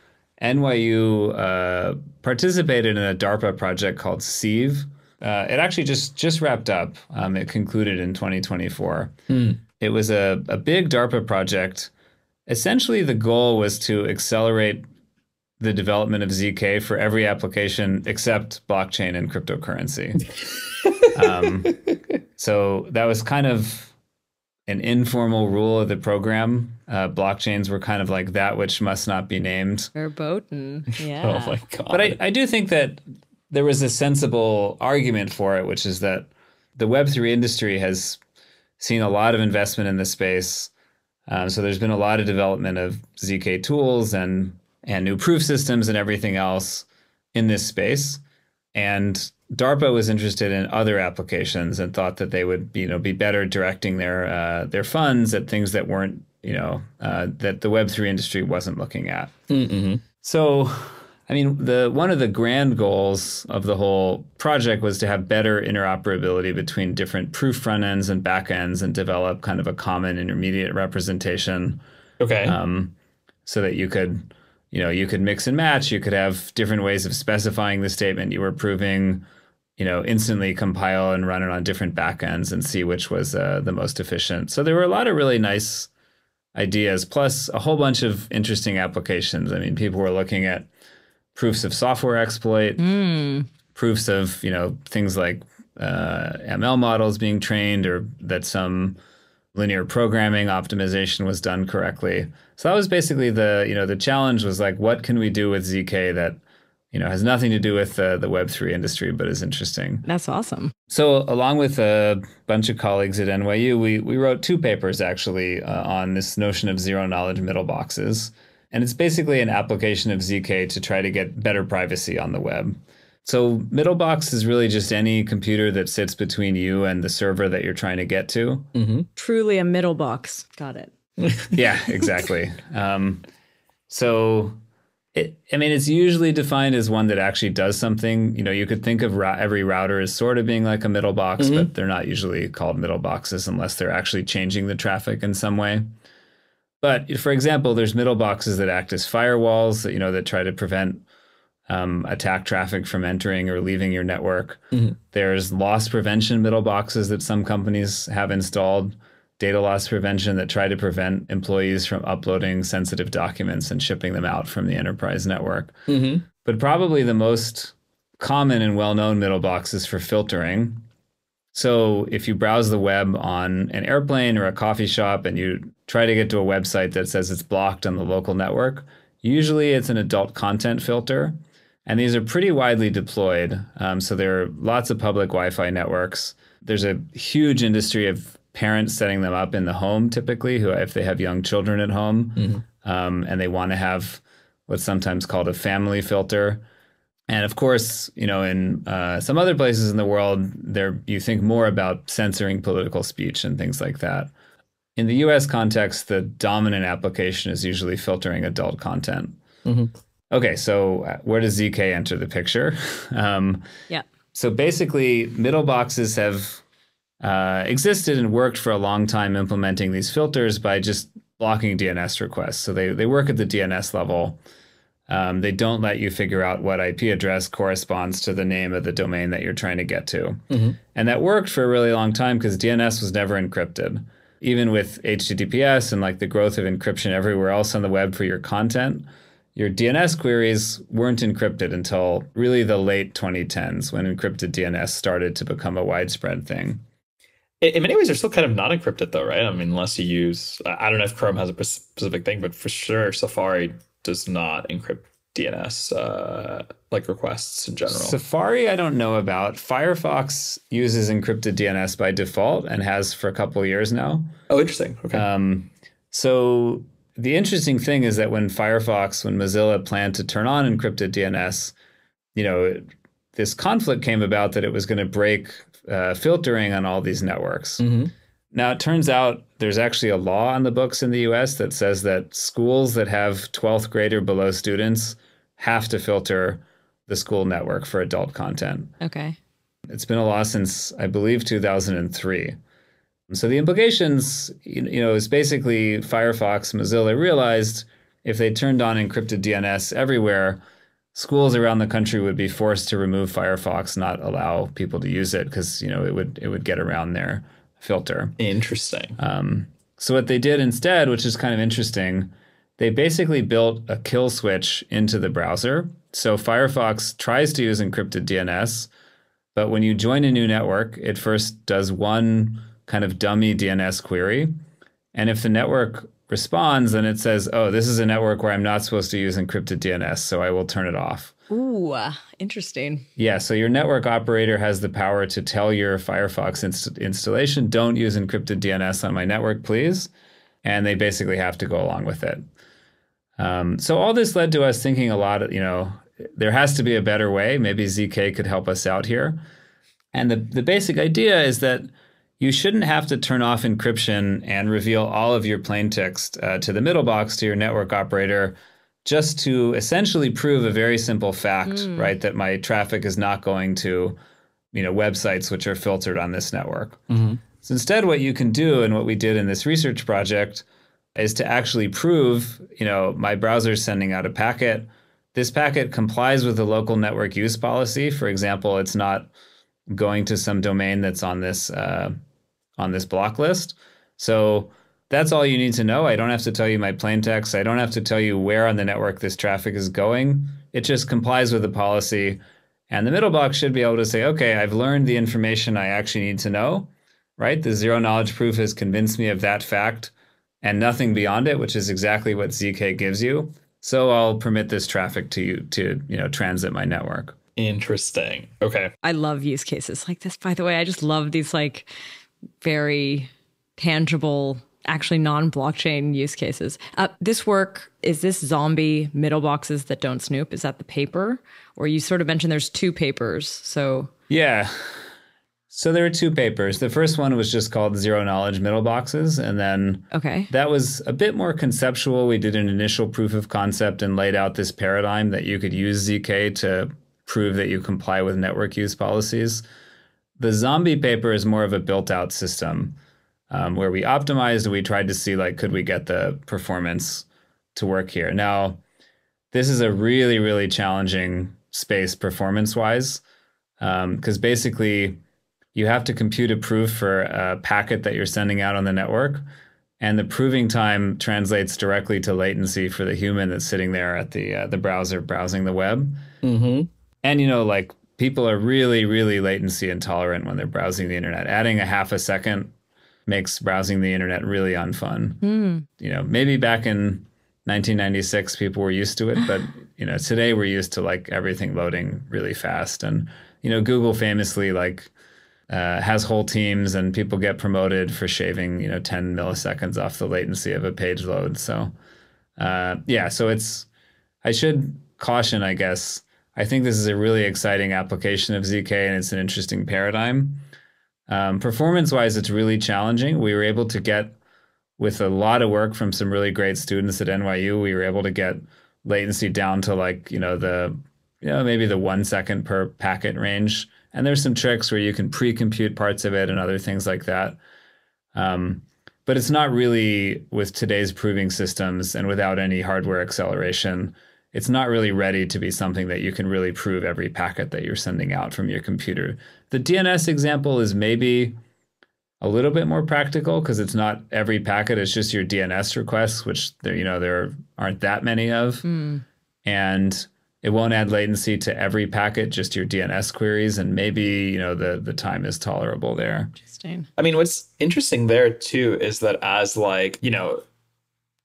NYU participated in a DARPA project called SIEVE. It actually just wrapped up. It concluded in 2024. It was a big DARPA project. Essentially, the goal was to accelerate the development of ZK for every application except blockchain and cryptocurrency. So that was kind of an informal rule of the program. Blockchains were kind of like that which must not be named. Verboten, yeah. Oh my God. But I do think that there was a sensible argument for it, which is that the Web3 industry has seen a lot of investment in this space. So there's been a lot of development of ZK tools and new proof systems and everything else in this space. And DARPA was interested in other applications and thought that they would be better directing their funds at things that weren't that the Web3 industry wasn't looking at. So, I mean, one of the grand goals of the whole project was to have better interoperability between different proof front ends and back ends and develop kind of a common intermediate representation. Okay. So that you could mix and match. You could have different ways of specifying the statement you were proving, instantly compile and run it on different backends and see which was the most efficient. So there were a lot of really nice ideas, plus a whole bunch of interesting applications. I mean, people were looking at proofs of software exploit, proofs of, things like ML models being trained or that some linear programming optimization was done correctly. So that was basically the challenge was like, what can we do with ZK that, has nothing to do with the Web3 industry, but is interesting. That's awesome. So along with a bunch of colleagues at NYU, we wrote 2 papers actually on this notion of zero knowledge middle boxes. And it's basically an application of ZK to try to get better privacy on the web. So Middlebox is really just any computer that sits between you and the server that you're trying to get to. Truly a middle box. Got it. Yeah, exactly. It's usually defined as one that actually does something. You could think of every router as sort of being like a middle box, but they're not usually called middle boxes unless they're actually changing the traffic in some way. But for example, there's middle boxes that act as firewalls that try to prevent attack traffic from entering or leaving your network. There's loss prevention middle boxes that some companies have installed, data loss prevention that try to prevent employees from uploading sensitive documents and shipping them out from the enterprise network. But probably the most common and well-known middle box is for filtering. So if you browse the web on an airplane or a coffee shop and you try to get to a website that says it's blocked on the local network, usually it's an adult content filter. And these are pretty widely deployed. So there are lots of public Wi-Fi networks. There's a huge industry of parents setting them up in the home, typically, who if they have young children at home and they want to have what's sometimes called a family filter. And of course, in some other places in the world, you think more about censoring political speech and things like that. In the US context, the dominant application is usually filtering adult content. Okay, so where does ZK enter the picture? Yeah. So basically, Middleboxes have existed and worked for a long time implementing these filters by just blocking DNS requests. So they work at the DNS level. They don't let you figure out what IP address corresponds to the name of the domain that you're trying to get to. And that worked for a really long time because DNS was never encrypted. Even with HTTPS and like the growth of encryption everywhere else on the web for your content, your DNS queries weren't encrypted until really the late 2010s when encrypted DNS started to become a widespread thing. In many ways, they're still kind of not encrypted though, right? I mean, unless you use, I don't know if Chrome has a specific thing, but for sure Safari does not encrypt DNS like requests in general. Safari, I don't know about. Firefox uses encrypted DNS by default and has for a couple of years now. Oh, interesting. Okay. So the interesting thing is that when Mozilla planned to turn on encrypted DNS, this conflict came about that it was going to break filtering on all these networks. Now, it turns out there's actually a law on the books in the US that says that schools that have 12th grade or below students have to filter the school network for adult content. Okay. It's been a law since, I believe, 2003. So the implications, is basically Mozilla realized if they turned on encrypted DNS everywhere, schools around the country would be forced to remove Firefox, not allow people to use it because, it would get around their filter. Interesting. So what they did instead, which is kind of interesting, they basically built a kill switch into the browser. So Firefox tries to use encrypted DNS, but when you join a new network, it first does one kind of dummy DNS query. And if the network responds, then it says, oh, this is a network where I'm not supposed to use encrypted DNS, so I will turn it off. Ooh, interesting. Yeah, so your network operator has the power to tell your Firefox installation, don't use encrypted DNS on my network, please. And they basically have to go along with it. So all this led to us thinking a lot, there has to be a better way. Maybe ZK could help us out here. And the basic idea is that you shouldn't have to turn off encryption and reveal all of your plain text to the middle box to your network operator just to essentially prove a very simple fact, right? That my traffic is not going to, websites which are filtered on this network. So instead, what you can do, and what we did in this research project, is to actually prove, my browser is sending out a packet. This packet complies with the local network use policy. For example, it's not going to some domain that's on this block list. So that's all you need to know. I don't have to tell you my plain text. I don't have to tell you where on the network this traffic is going. It just complies with the policy. And the middle box should be able to say, okay, I've learned the information I actually need to know, right? The zero knowledge proof has convinced me of that fact and nothing beyond it, which is exactly what ZK gives you. So I'll permit this traffic to you to, transit my network. Interesting. Okay. I love use cases like this, by the way. I just love these very tangible, actually non-blockchain use cases. This work, is this zombie middle boxes that don't snoop? Is that the paper? Or you sort of mentioned there's two papers, so... Yeah. So there were two papers. The first one was just called Zero Knowledge Middle Boxes. And then that was a bit more conceptual. We did an initial proof of concept and laid out this paradigm that you could use ZK to prove that you comply with network use policies. The zombie paper is more of a built-out system where we optimized and we tried to see, could we get the performance to work here? Now, this is a really, really challenging space performance-wise because basically you have to compute a proof for a packet that you're sending out on the network, and the proving time translates directly to latency for the human that's sitting there at the browser browsing the web. And, people are really, really latency intolerant when they're browsing the internet. Adding a half a second makes browsing the internet really unfun. Maybe back in 1996, people were used to it, but, today we're used to everything loading really fast. And, Google famously has whole teams and people get promoted for shaving, 10 milliseconds off the latency of a page load. So, so I should caution, I guess. I think this is a really exciting application of ZK and it's an interesting paradigm. Performance-wise, it's really challenging. We were able to get, with a lot of work from some really great students at NYU, we were able to get latency down to maybe the 1 second per packet range And there's some tricks where you can pre-compute parts of it and other things like that. But it's not really, with today's proving systems and without any hardware acceleration, it's not really ready to be something that you can really prove every packet that you're sending out from your computer. The DNS example is maybe a little bit more practical because it's not every packet, it's just your DNS requests, which there aren't that many of. And it won't add latency to every packet, just your DNS queries, and maybe, the time is tolerable there. Interesting. I mean, what's interesting there too is that as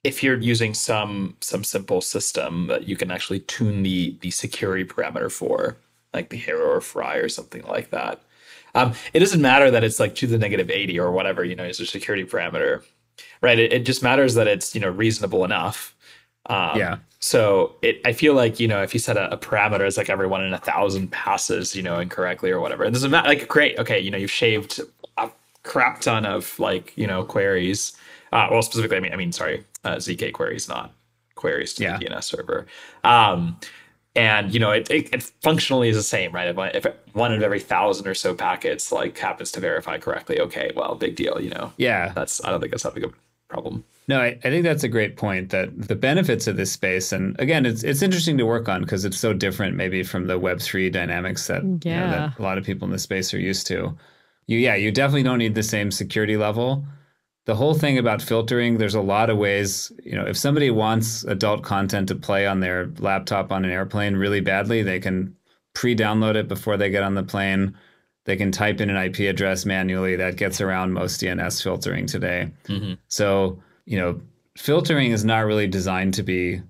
if you're using some simple system that you can actually tune the security parameter for, like the hero or fry or something like that, it doesn't matter that it's like to the -80 or whatever, is a security parameter, right? It just matters that it's, reasonable enough. So I feel like, if you set a parameter as like every 1 in 1,000 passes, incorrectly or whatever, it doesn't matter. Like, great. Okay. You've shaved a crap ton of queries. Well, specifically, sorry, ZK queries, not queries to the DNS server. And, it functionally is the same, right? If 1 of every 1,000 or so packets happens to verify correctly, okay, well, big deal, Yeah. I don't think that's that big a problem. No, I think that's a great point, that the benefits of this space, and again, it's interesting to work on because it's so different maybe from the Web3 dynamics that, that a lot of people in the space are used to. You definitely don't need the same security level. The whole thing about filtering, there's a lot of ways, if somebody wants adult content to play on their laptop on an airplane really badly, they can pre-download it before they get on the plane. They can type in an IP address manually. That gets around most DNS filtering today. So, filtering is not really designed to be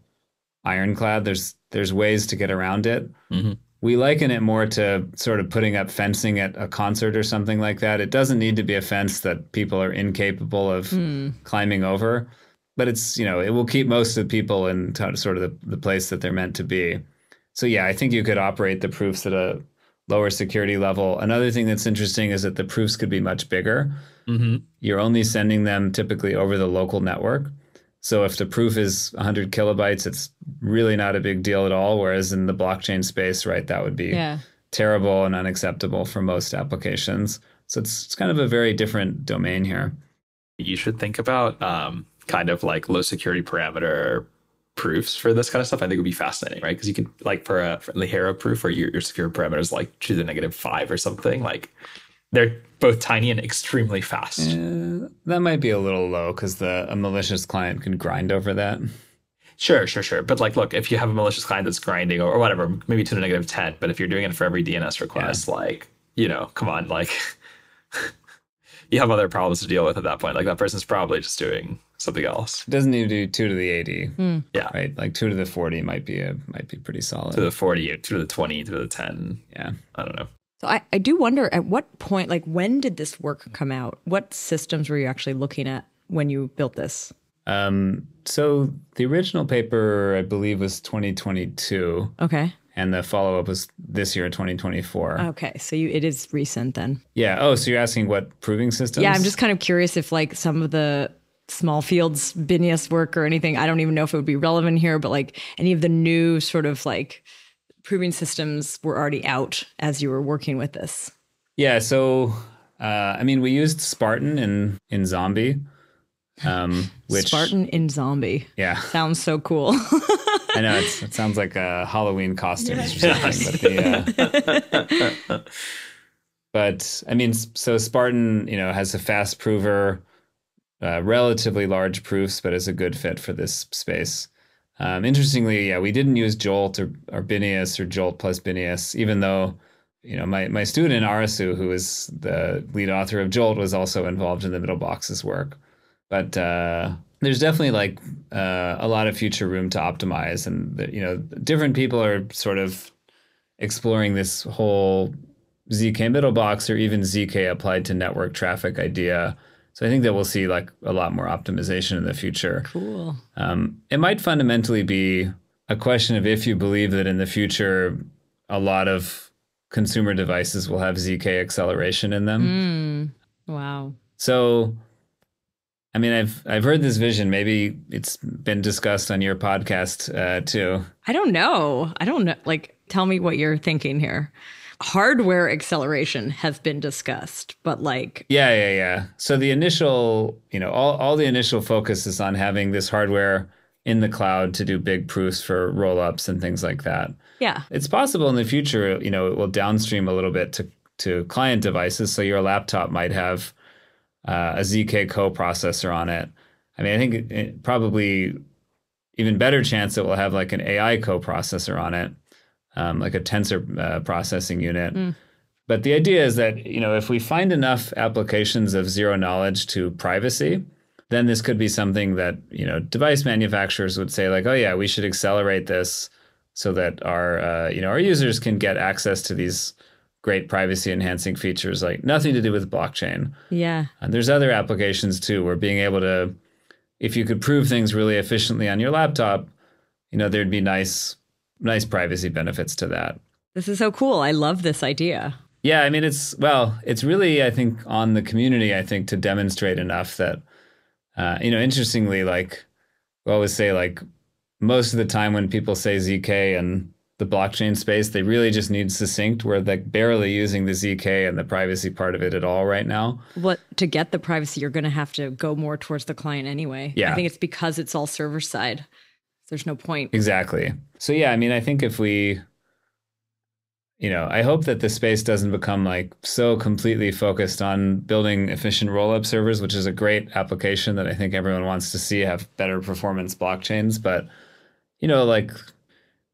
ironclad. There's ways to get around it. We liken it more to sort of putting up fencing at a concert or something like that. It doesn't need to be a fence that people are incapable of climbing over, but it's, it will keep most of the people in sort of the place that they're meant to be. So yeah, I think you could operate the proofs at a lower security level. Another thing that's interesting is that the proofs could be much bigger. You're only sending them typically over the local network. So if the proof is 100 kilobytes, it's really not a big deal at all. Whereas in the blockchain space, right, that would be terrible and unacceptable for most applications. So it's kind of a very different domain here. You should think about kind of like low security parameter proofs for this kind of stuff. I think it would be fascinating, right? Because you could for the hero proof where your secure parameter is like to the -5 or something, they're both tiny and extremely fast. That might be a little low because a malicious client can grind over that. Sure. But look, if you have a malicious client that's grinding or whatever, maybe to the -10, but if you're doing it for every DNS request, come on, you have other problems to deal with at that point. That person's probably just doing something else. It doesn't need to do 2 to the 80. Yeah. Right. 2 to the 40 might be pretty solid. 2 to the 40, 2 to the 20, 2 to the 10. Yeah. I don't know. So I do wonder, at what point, when did this work come out? What systems were you actually looking at when you built this? So the original paper, I believe, was 2022. Okay. And the follow-up was this year, 2024. Okay, so it is recent then. Yeah. Oh, so you're asking what proving systems? Yeah, I'm just kind of curious if some of the small fields Binius work or anything, I don't even know if it would be relevant here, but any of the new sort of proving systems were already out as you were working with this. Yeah. So, we used Spartan in Zombie. Which Spartan in Zombie. Yeah. Sounds so cool. I know it sounds like a Halloween costume or something. But so Spartan, has a fast prover, relatively large proofs, but is a good fit for this space. Interestingly, we didn't use Jolt or Binius or Jolt plus Binius, even though, my student Arasu, who is the lead author of Jolt, was also involved in the Middleboxes work. But there's definitely a lot of future room to optimize, and different people are sort of exploring this whole ZK Middlebox or even ZK applied to network traffic idea. So I think that we'll see a lot more optimization in the future. Cool. It might fundamentally be a question of if you believe that in the future, a lot of consumer devices will have ZK acceleration in them. Wow. So, I've heard this vision. Maybe it's been discussed on your podcast too. I don't know. Tell me what you're thinking here. hardware acceleration has been discussed, but like... Yeah. So the initial, all the initial focus is on having this hardware in the cloud to do big proofs for rollups and things like that. Yeah. It's possible in the future, it will downstream a little bit to client devices. So your laptop might have a ZK coprocessor on it. I mean, I think it probably even better chance it will have like an AI coprocessor on it, like a tensor processing unit. But the idea is that, if we find enough applications of zero knowledge to privacy, then this could be something that, device manufacturers would say like, oh yeah, we should accelerate this so that our users can get access to these great privacy enhancing features, like nothing to do with blockchain. Yeah. And there's other applications too, where being able to, if you could prove things really efficiently on your laptop, there'd be nice privacy benefits to that. This is so cool. I love this idea. Yeah, I mean, it's really, I think, on the community, I think, to demonstrate enough that, interestingly, like, we always say, like, most of the time when people say ZK and the blockchain space, they really just need succinct. We're like barely using the ZK and the privacy part of it at all right now. To get the privacy, you're going to have to go more towards the client anyway. Yeah. I think it's because it's all server side. There's no point. Exactly. So yeah, I mean, I think if we, I hope that the space doesn't become like so completely focused on building efficient rollup servers, which is a great application that I think everyone wants to see have better performance blockchains. But, like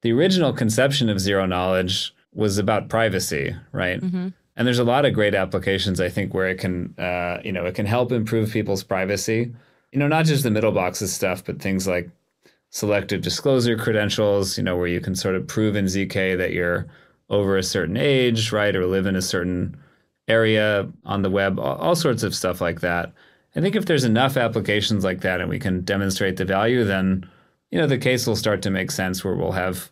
the original conception of zero knowledge was about privacy, right? Mm-hmm. And there's a lot of great applications, I think, where it can, it can help improve people's privacy. Not just the Middleboxes stuff, but things like selective disclosure credentials, where you can sort of prove in ZK that you're over a certain age, right, or live in a certain area on the web, all sorts of stuff like that. I think if there's enough applications like that and we can demonstrate the value, then, the case will start to make sense where we'll have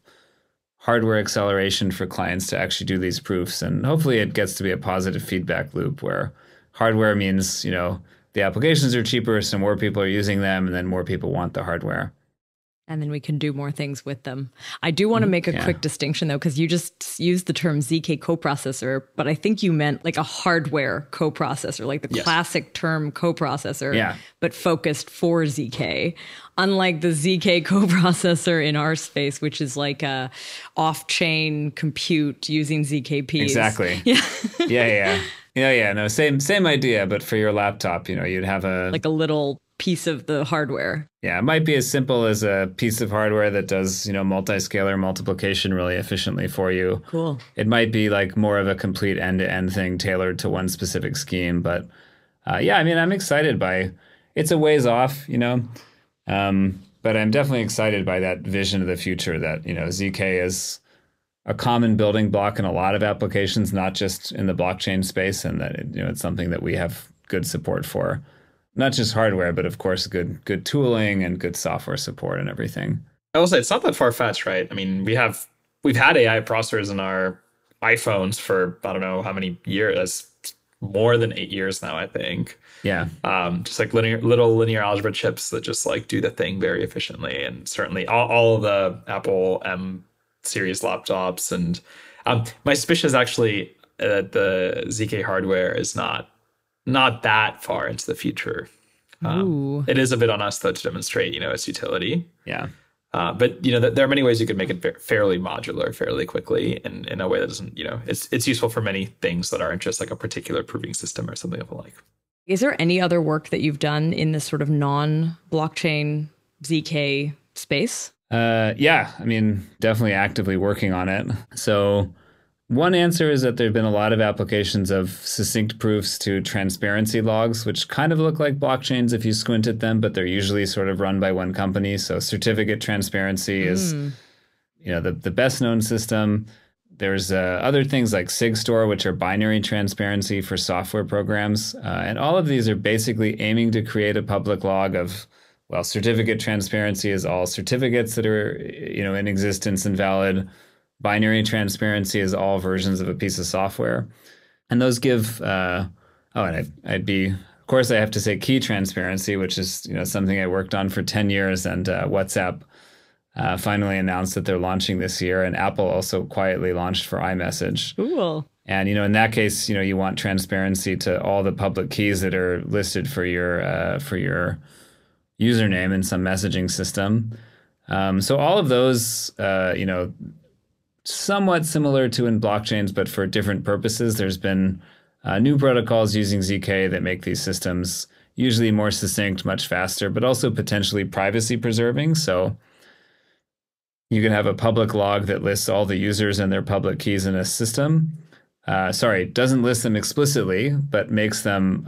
hardware acceleration for clients to actually do these proofs. And hopefully it gets to be a positive feedback loop where hardware means, the applications are cheaper, so more people are using them, and then more people want the hardware. And then we can do more things with them. I do want to make a quick distinction, though, because you just used the term ZK coprocessor, but I think you meant like a hardware coprocessor, like the classic term coprocessor, but focused for ZK. Unlike the ZK coprocessor in our space, which is like a off-chain compute using ZKPs. Exactly. Yeah. No, same idea, but for your laptop, you'd have a little piece of the hardware. Yeah, it might be as simple as a piece of hardware that does, multiscalar multiplication really efficiently for you. Cool. It might be like more of a complete end-to-end thing tailored to one specific scheme. But I'm excited by, it's a ways off, but I'm definitely excited by that vision of the future that, ZK is a common building block in a lot of applications, not just in the blockchain space, and that, it's something that we have good support for. Not just hardware, but of course, good tooling and good software support and everything. I will say it's not that far-fetched, right? I mean, we've had AI processors in our iPhones for I don't know how many years, more than 8 years now, I think. Yeah. Just like little linear algebra chips that just like do the thing very efficiently, and certainly all of the Apple M series laptops. And my suspicion is actually that the ZK hardware is not that far into the future. It is a bit on us, though, to demonstrate, its utility. Yeah. But, there are many ways you could make it fairly modular, fairly quickly, in a way that doesn't, it's useful for many things that aren't just like a particular proving system or something of the like. Is there any other work that you've done in this sort of non-blockchain ZK space? Definitely actively working on it. So one answer is that there have been a lot of applications of succinct proofs to transparency logs, which kind of look like blockchains if you squint at them, but they're usually sort of run by one company. So certificate transparency is, the best known system. There's other things like SigStore, which are binary transparency for software programs. And all of these are basically aiming to create a public log of, certificate transparency is all certificates that are, in existence and valid. Binary transparency is all versions of a piece of software. And those give, of course, I have to say key transparency, which is, something I worked on for 10 years, and WhatsApp finally announced that they're launching this year, and Apple also quietly launched for iMessage. Cool. And, in that case, you want transparency to all the public keys that are listed for your username in some messaging system. So all of those, somewhat similar to in blockchains, but for different purposes. There's been new protocols using ZK that make these systems usually more succinct, much faster, but also potentially privacy preserving. So you can have a public log that lists all the users and their public keys in a system. Doesn't list them explicitly, but makes them,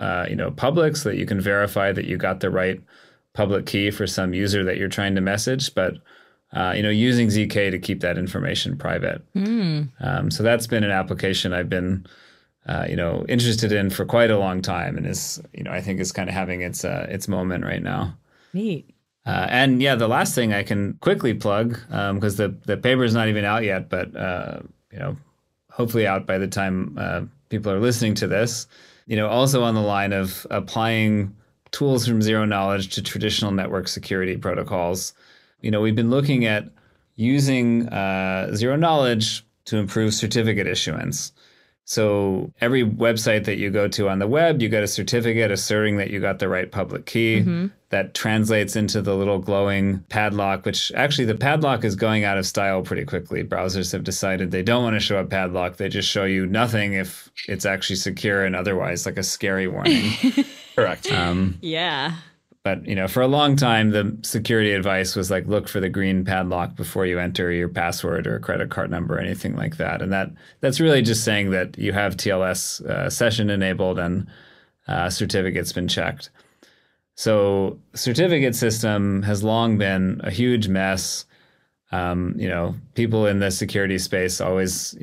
public so that you can verify that you got the right public key for some user that you're trying to message. But, using ZK to keep that information private. So that's been an application I've been, interested in for quite a long time, and is, I think is kind of having its moment right now. Neat. And yeah, the last thing I can quickly plug, because the paper is not even out yet, but hopefully out by the time people are listening to this. Also on the line of applying tools from zero knowledge to traditional network security protocols. We've been looking at using zero knowledge to improve certificate issuance. So every website that you go to on the web, you get a certificate asserting that you got the right public key. That translates into the little glowing padlock, which actually the padlock is going out of style pretty quickly. Browsers have decided they don't want to show a padlock. They just show you nothing if it's actually secure and otherwise, like a scary warning. Correct. Yeah. But, for a long time, the security advice was like, look for the green padlock before you enter your password or credit card number or anything like that. And that's really just saying that you have TLS session enabled and certificate's been checked. So certificate system has long been a huge mess. People in the security space always,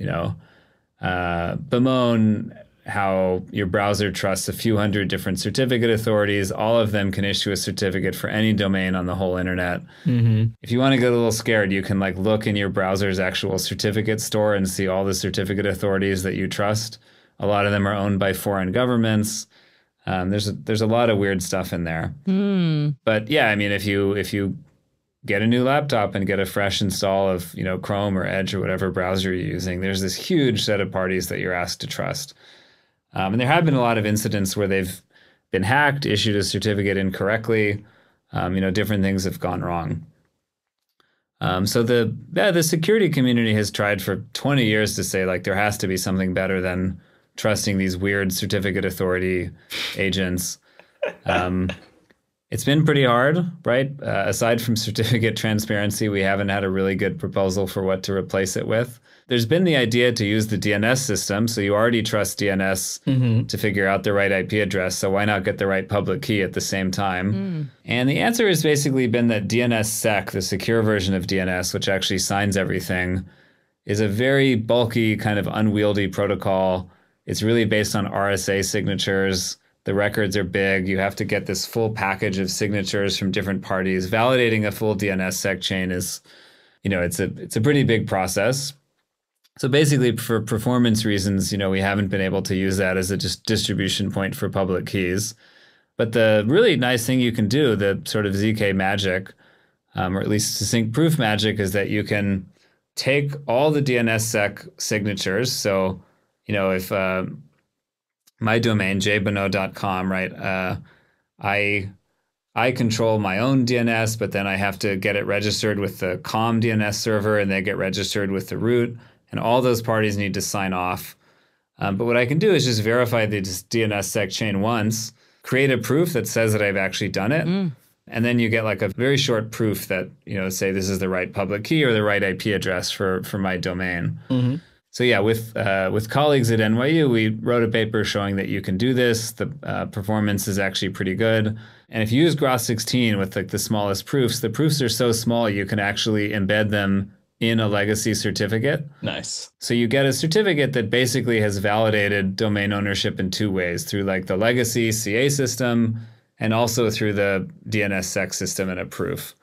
bemoan how your browser trusts a few hundred different certificate authorities. All of them can issue a certificate for any domain on the whole internet. If you want to get a little scared, you can look in your browser's actual certificate store and see all the certificate authorities that you trust. A lot of them are owned by foreign governments. There's a lot of weird stuff in there. But yeah, if you get a new laptop and get a fresh install of Chrome or Edge or whatever browser you're using, there's this huge set of parties that you're asked to trust. And there have been a lot of incidents where they've been hacked, issued a certificate incorrectly. Different things have gone wrong. So the security community has tried for 20 years to say there has to be something better than trusting these weird certificate authority agents. It's been pretty hard, right? Aside from certificate transparency, we haven't had a really good proposal for what to replace it with. There's been the idea to use the DNS system. So you already trust DNS to figure out the right IP address. So why not get the right public key at the same time? And the answer has basically been that DNSSEC, the secure version of DNS, which actually signs everything, is a very bulky, kind of unwieldy protocol. It's really based on RSA signatures. The records are big. You have to get this full package of signatures from different parties. Validating a full DNSSEC chain is, it's a pretty big process. So basically, for performance reasons, we haven't been able to use that as a distribution point for public keys. But the really nice thing you can do, the sort of ZK magic, or at least succinct proof magic, is that you can take all the DNSSEC signatures. So, if my domain, jbonneau.com, right, I control my own DNS, but then I have to get it registered with the COM DNS server, and they get registered with the root. And all those parties need to sign off. But what I can do is just verify the DNSSEC chain once, create a proof that says that I've actually done it. And then you get a very short proof that, say this is the right public key or the right IP address for my domain. So yeah, with colleagues at NYU, we wrote a paper showing that you can do this. The performance is actually pretty good. And if you use Groth16 with the smallest proofs, the proofs are so small you can actually embed them in a legacy certificate. Nice. So you get a certificate that basically has validated domain ownership in two ways, through the legacy CA system and also through the DNSSEC system and a proof,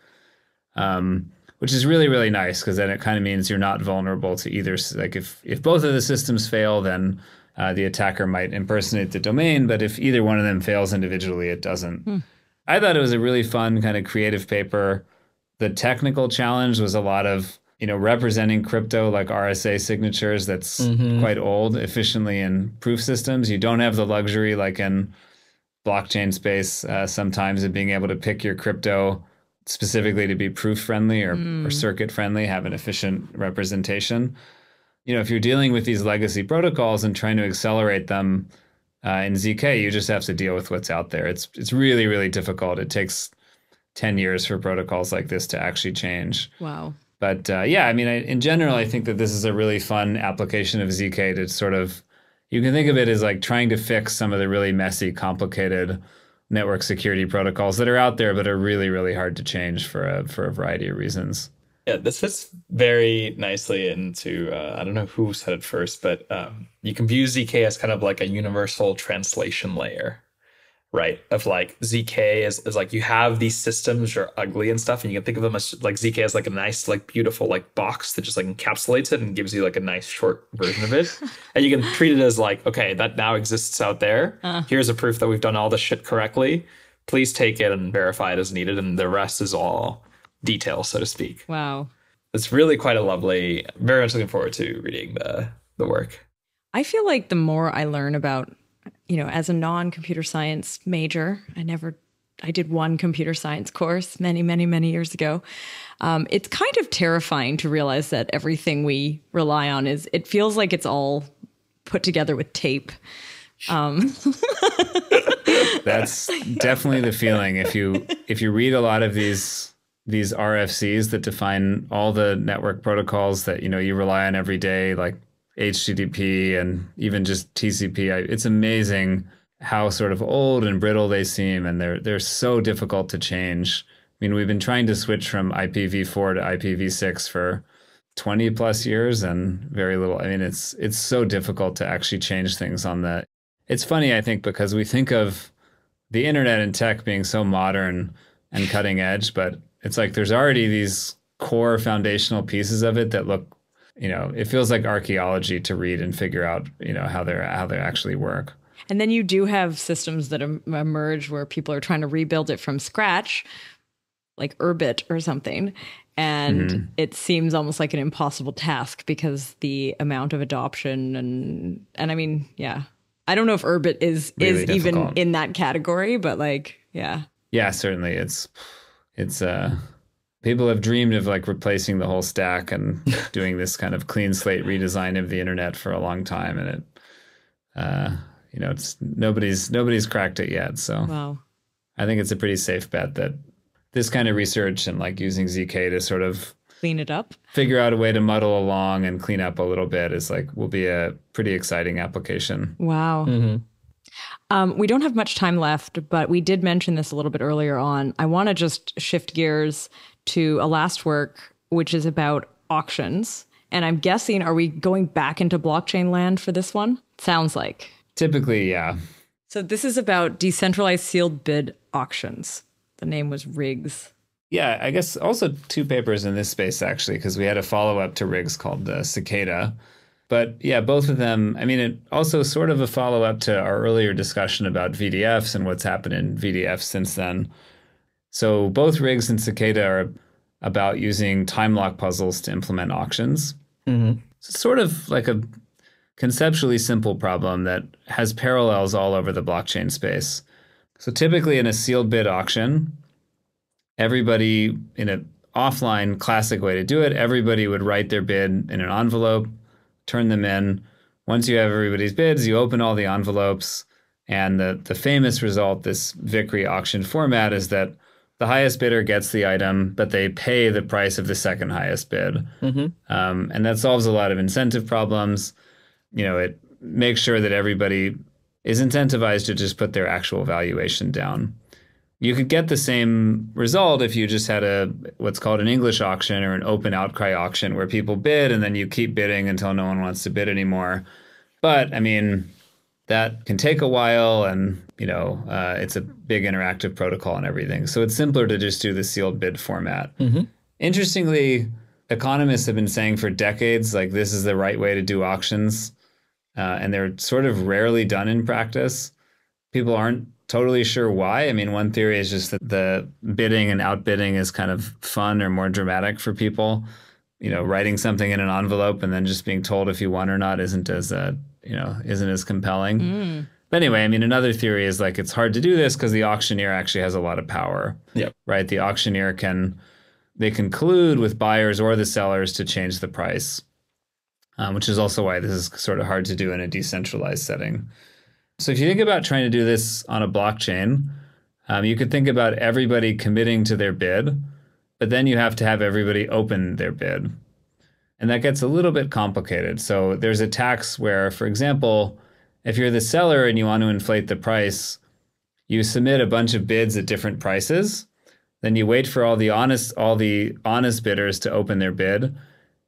which is really, really nice, because then it kind of means you're not vulnerable to either. If both of the systems fail, then the attacker might impersonate the domain. But if either one of them fails individually, it doesn't. I thought it was a really fun kind of creative paper. The technical challenge was a lot of, representing crypto like RSA signatures that's quite old efficiently in proof systems. You don't have the luxury like in blockchain space sometimes of being able to pick your crypto specifically to be proof friendly or circuit friendly, have an efficient representation. If you're dealing with these legacy protocols and trying to accelerate them in ZK, you just have to deal with what's out there. It's really, really difficult. It takes 10 years for protocols like this to actually change. Wow. But in general, I think that this is a really fun application of ZK to sort of, you can think of it as like trying to fix some of the really messy, complicated network security protocols that are out there, but are really, really hard to change for a variety of reasons. Yeah, this fits very nicely into, I don't know who said it first, but you can view ZK as kind of like a universal translation layer, right? Of like ZK is like you have these systems which are ugly and stuff, and you can think of them as like ZK as like a nice, like beautiful like box that just like encapsulates it and gives you like a nice short version of it. And you can treat it as like, okay, that now exists out there. Here's a proof that we've done all this shit correctly. Please take it and verify it as needed. And the rest is all detail, so to speak. Wow. It's really quite a lovely, very much looking forward to reading the work. I feel like the more I learn about, as a non-computer science major, I did one computer science course many, many, many years ago. It's kind of terrifying to realize that everything we rely on it feels like it's all put together with tape. That's definitely the feeling. If you read a lot of these RFCs that define all the network protocols that you rely on every day, like HTTP and even just TCP, it's amazing how sort of old and brittle they seem, and they're so difficult to change. I mean, we've been trying to switch from IPv4 to IPv6 for 20 plus years, and very little. I mean, it's so difficult to actually change things on that. It's funny, I think, because we think of the internet and tech being so modern and cutting edge, but it's like there's already these core foundational pieces of it that look, it feels like archaeology to read and figure out, how they actually work. And then you do have systems that emerge where people are trying to rebuild it from scratch, like Urbit or something. And it seems almost like an impossible task because the amount of adoption and I mean, yeah. I don't know if Urbit is really even in that category, but like, yeah. Yeah, certainly. It's people have dreamed of like replacing the whole stack and doing this kind of clean slate redesign of the internet for a long time. And it's nobody's cracked it yet. So wow. I think it's a pretty safe bet that this kind of research and like using ZK to sort of clean it up, figure out a way to muddle along and clean up a little bit will be a pretty exciting application. Wow. We don't have much time left, but we did mention this a little bit earlier on. I want to just shift gears to a last work, which is about auctions. And I'm guessing, are we going back into blockchain land for this one? Sounds like. Typically, yeah. So this is about decentralized sealed bid auctions. The name was RIGS. Yeah, I guess also two papers in this space, actually, because we had a follow-up to RIGS called Cicada. But yeah, both of them, I mean, it also sort of a follow-up to our earlier discussion about VDFs and what's happened in VDFs since then. So both RIGS and Cicada are about using time lock puzzles to implement auctions. So it's sort of like a conceptually simple problem that has parallels all over the blockchain space. So typically in a sealed bid auction, everybody, in an offline classic way to do it, everybody would write their bid in an envelope, turn them in. Once you have everybody's bids, you open all the envelopes, and the famous result, this Vickrey auction format, is that the highest bidder gets the item, but they pay the price of the second highest bid. And that solves a lot of incentive problems. It makes sure that everybody is incentivized to just put their actual valuation down. You could get the same result if you just had what's called an English auction or an open outcry auction where people bid and then you keep bidding until no one wants to bid anymore. But I mean, that can take a while, and it's a big interactive protocol and everything. So it's simpler to just do the sealed bid format. Interestingly, economists have been saying for decades, like, this is the right way to do auctions. And they're sort of rarely done in practice. People aren't totally sure why. I mean, one theory is just that the bidding and outbidding is kind of fun or more dramatic for people. You know, writing something in an envelope and then just being told if you won or not isn't as isn't as compelling. But anyway, I mean, another theory is like it's hard to do this because the auctioneer actually has a lot of power. Yep. Right? The auctioneer can collude with buyers or the sellers to change the price, which is also why this is sort of hard to do in a decentralized setting. So if you think about trying to do this on a blockchain, you could think about everybody committing to their bid, but then you have to have everybody open their bid. And that gets a little bit complicated. So there's a tax where, for example, if you're the seller and you want to inflate the price, you submit a bunch of bids at different prices. Then you wait for all the honest bidders to open their bid.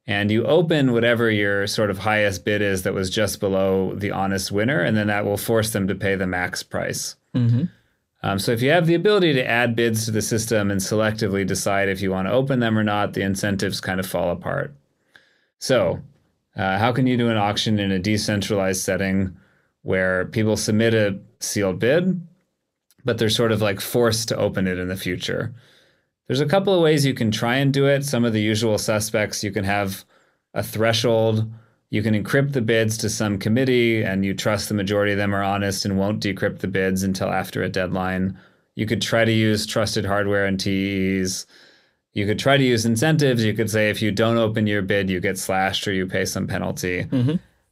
And you open whatever your sort of highest bid is that was just below the honest winner. And then that will force them to pay the max price. So if you have the ability to add bids to the system and selectively decide if you want to open them or not, the incentives kind of fall apart. So how can you do an auction in a decentralized setting where people submit a sealed bid, but they're sort of like forced to open it in the future? There's a couple of ways you can try and do it. Some of the usual suspects, you can have a threshold. You can encrypt the bids to some committee, and you trust the majority of them are honest and won't decrypt the bids until after a deadline. You could try to use trusted hardware and TEs. You could try to use incentives. You could say if you don't open your bid, you get slashed or you pay some penalty.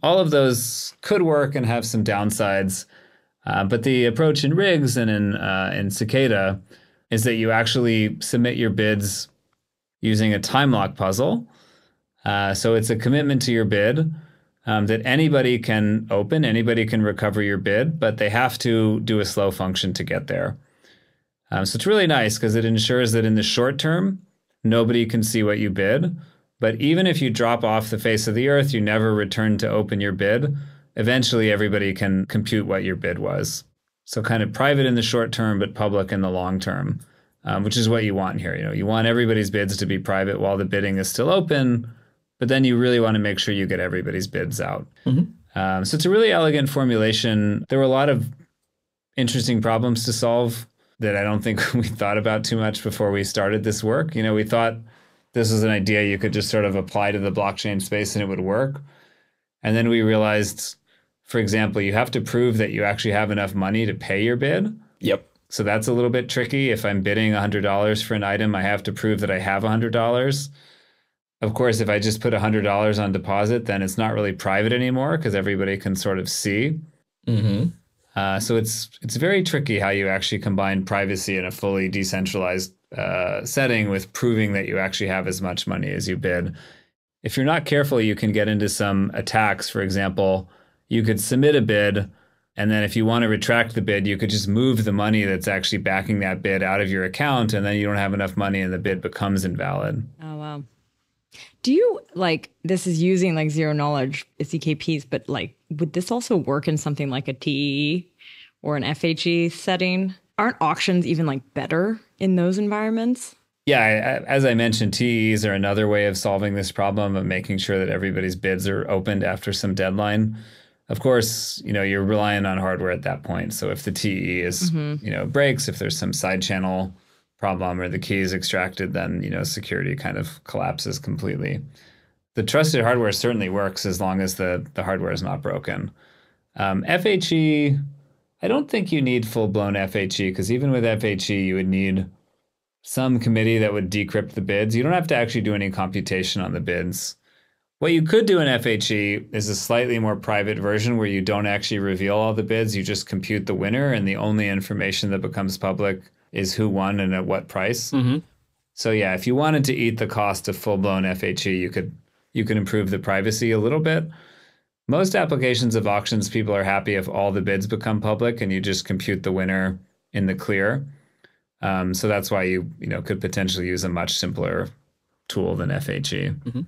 All of those could work and have some downsides. But the approach in rigs and in Cicada is that you actually submit your bids using a time lock puzzle. So it's a commitment to your bid that anybody can open, anybody can recover your bid, but they have to do a slow function to get there. So it's really nice because it ensures that in the short term, nobody can see what you bid. But even if you drop off the face of the earth, you never return to open your bid, eventually everybody can compute what your bid was. So kind of private in the short term, but public in the long term, which is what you want here. You know, you want everybody's bids to be private while the bidding is still open, but then you really want to make sure you get everybody's bids out. So it's a really elegant formulation. There were a lot of interesting problems to solve that I don't think we thought about too much before we started this work. You know, we thought this was an idea you could just sort of apply to the blockchain space and it would work. And then we realized, for example, you have to prove that you actually have enough money to pay your bid. Yep. So that's a little bit tricky. If I'm bidding $100 for an item, I have to prove that I have $100. Of course, if I just put $100 on deposit, then it's not really private anymore because everybody can sort of see. So it's very tricky how you actually combine privacy in a fully decentralized setting with proving that you actually have as much money as you bid. If you're not careful, you can get into some attacks. For example, you could submit a bid, and then if you want to retract the bid, you could just move the money that's actually backing that bid out of your account, and then you don't have enough money and the bid becomes invalid. Oh, wow. Do you, like, this is using like zero knowledge ZKPs, but like, would this also work in something like a TEE or an FHE setting? Aren't auctions even like better in those environments? Yeah, as I mentioned, TEs are another way of solving this problem of making sure that everybody's bids are opened after some deadline. Of course, you know, you're relying on hardware at that point. So if the TE is, you know, breaks, if there's some side channel problem or the key is extracted, then, you know, security kind of collapses completely. The trusted hardware certainly works as long as the hardware is not broken. FHE, I don't think you need full-blown FHE, because even with FHE, you would need some committee that would decrypt the bids. You don't have to actually do any computation on the bids. What you could do in FHE is a slightly more private version where you don't actually reveal all the bids. You just compute the winner, and the only information that becomes public is who won and at what price. So yeah, if you wanted to eat the cost of full-blown FHE, you could improve the privacy a little bit. Most applications of auctions, people are happy if all the bids become public and you just compute the winner in the clear. So that's why you could potentially use a much simpler tool than FHE.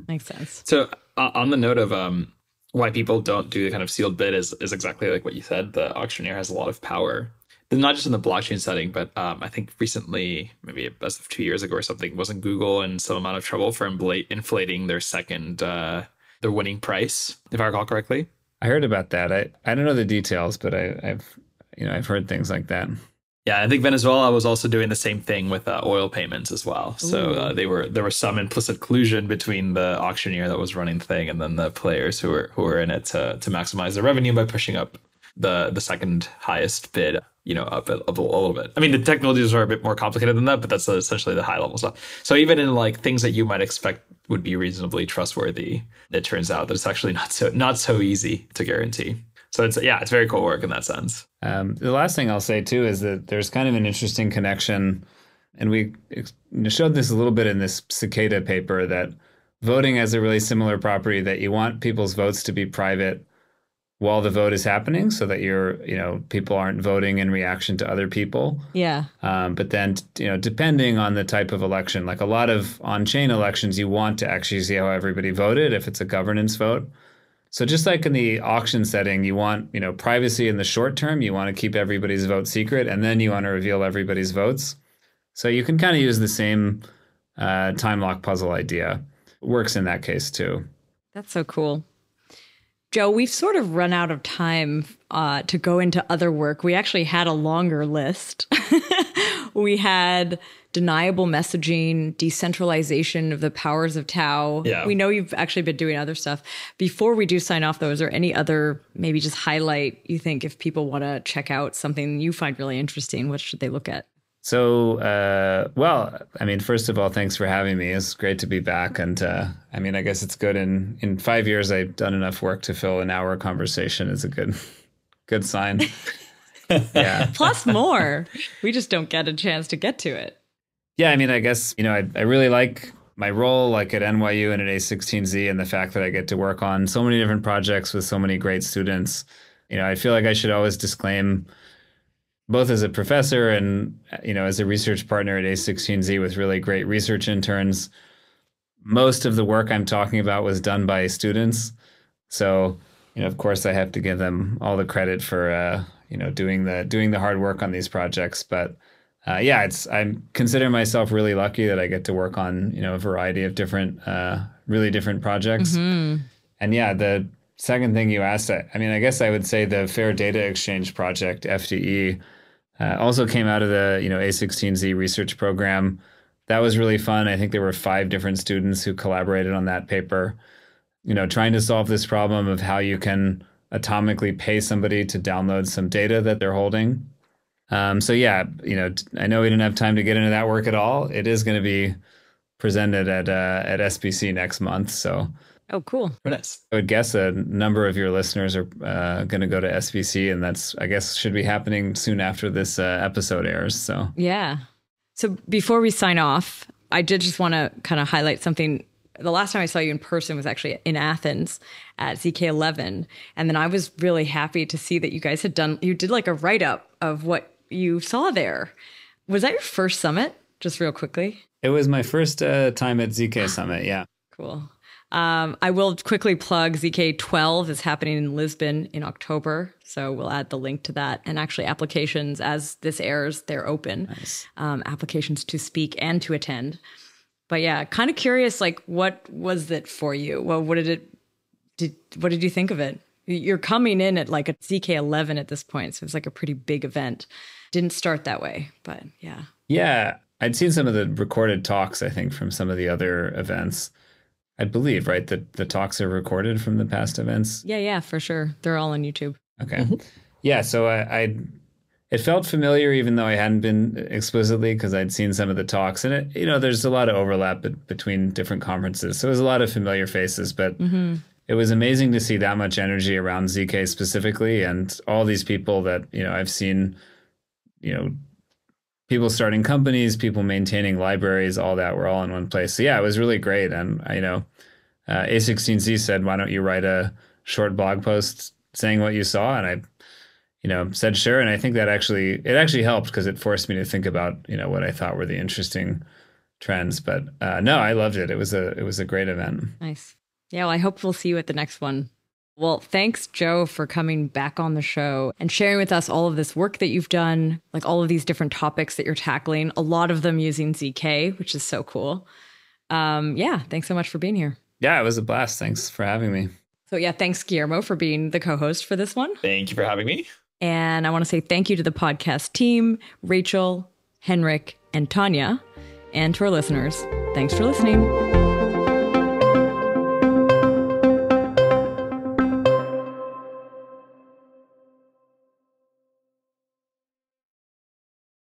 Makes sense. So on the note of why people don't do the kind of sealed bid is exactly like what you said. The auctioneer has a lot of power, not just in the blockchain setting, but I think recently, maybe as of 2 years ago or something, wasn't Google in some amount of trouble for inflating their their winning price, if I recall correctly? I heard about that. I don't know the details, but I've heard things like that. Yeah, I think Venezuela was also doing the same thing with oil payments as well. So there was some implicit collusion between the auctioneer that was running the thing and then the players who were in it to maximize their revenue by pushing up the second highest bid, up a little bit. I mean, the technologies are a bit more complicated than that, but that's essentially the high level stuff. So even in like things that you might expect would be reasonably trustworthy, it turns out that it's actually not so easy to guarantee. So it's very cool work in that sense. The last thing I'll say too is that there's kind of an interesting connection, and we showed this a little bit in this Cicada paper, that voting has a really similar property, that you want people's votes to be private while the vote is happening, so that people aren't voting in reaction to other people. Yeah. But then, depending on the type of election, like a lot of on-chain elections, you want to actually see how everybody voted if it's a governance vote. So just like in the auction setting, you want, privacy in the short term. You want to keep everybody's vote secret, and then you want to reveal everybody's votes. So you can kind of use the same time lock puzzle idea. Works in that case too. That's so cool. Joe, we've sort of run out of time to go into other work. We actually had a longer list. We had deniable messaging, decentralization of the powers of Tau. Yeah. We know you've actually been doing other stuff. Before we do sign off, though, is there any other, maybe just highlight, you think, if people want to check out something you find really interesting, what should they look at? So, first of all, thanks for having me. It's great to be back. And I guess it's good. In 5 years, I've done enough work to fill an hour conversation. Is a good sign. Yeah. Plus more. We just don't get a chance to get to it. Yeah, I guess, I really like my role, like at NYU and at A16Z, and the fact that I get to work on so many different projects with so many great students. I feel like I should always disclaim, both as a professor and, as a research partner at A16Z with really great research interns, most of the work I'm talking about was done by students. So, of course, I have to give them all the credit for, doing the hard work on these projects. But I consider myself really lucky that I get to work on, a variety of different, really different projects. Mm-hmm. And yeah, the second thing you asked, I guess I would say the Fair Data Exchange project, FDE, also came out of the, A16Z research program. That was really fun. I think there were 5 different students who collaborated on that paper, trying to solve this problem of how you can atomically pay somebody to download some data that they're holding. I know we didn't have time to get into that work at all. It is going to be presented at SBC next month. So, oh, cool. Very nice. I would guess a number of your listeners are going to go to SBC, and that's, I guess, should be happening soon after this episode airs. So yeah. So before we sign off, I did just want to kind of highlight something. The last time I saw you in person was actually in Athens at ZK11. And then I was really happy to see that you guys you did like a write-up of what you saw there. Was that your first summit? Just real quickly. It was my first time at ZK Summit. Yeah. Cool. I will quickly plug ZK12 is happening in Lisbon in October. So we'll add the link to that. And actually applications, as this airs, they're open. Nice. Applications to speak and to attend. But yeah, kind of curious, like, what was it for you? Well, what did you think of it? You're coming in at like a ZK11 at this point. So it's like a pretty big event. Didn't start that way, but yeah. Yeah. I'd seen some of the recorded talks, I think, from some of the other events. I believe, right, that the talks are recorded from the past events? Yeah, for sure. They're all on YouTube. Okay. Mm-hmm. Yeah, so it felt familiar, even though I hadn't been explicitly, because I'd seen some of the talks. And, there's a lot of overlap between different conferences. So it was a lot of familiar faces, but it was amazing to see that much energy around ZK specifically, and all these people that, I've seen, people starting companies, people maintaining libraries, all that were all in one place. So yeah, it was really great. And A16Z said, why don't you write a short blog post saying what you saw? And I, said sure. And I think that it actually helped, because it forced me to think about, what I thought were the interesting trends. But no, I loved it. It was a great event. Nice. Yeah, well, I hope we'll see you at the next one. Well, thanks, Joe, for coming back on the show and sharing with us all of this work that you've done, like all of these different topics that you're tackling, a lot of them using ZK, which is so cool. Yeah, thanks so much for being here. Yeah, it was a blast. Thanks for having me. So yeah, thanks, Guillermo, for being the co-host for this one. Thank you for having me. And I want to say thank you to the podcast team, Rachel, Henrik, and Tanya. And to our listeners, thanks for listening.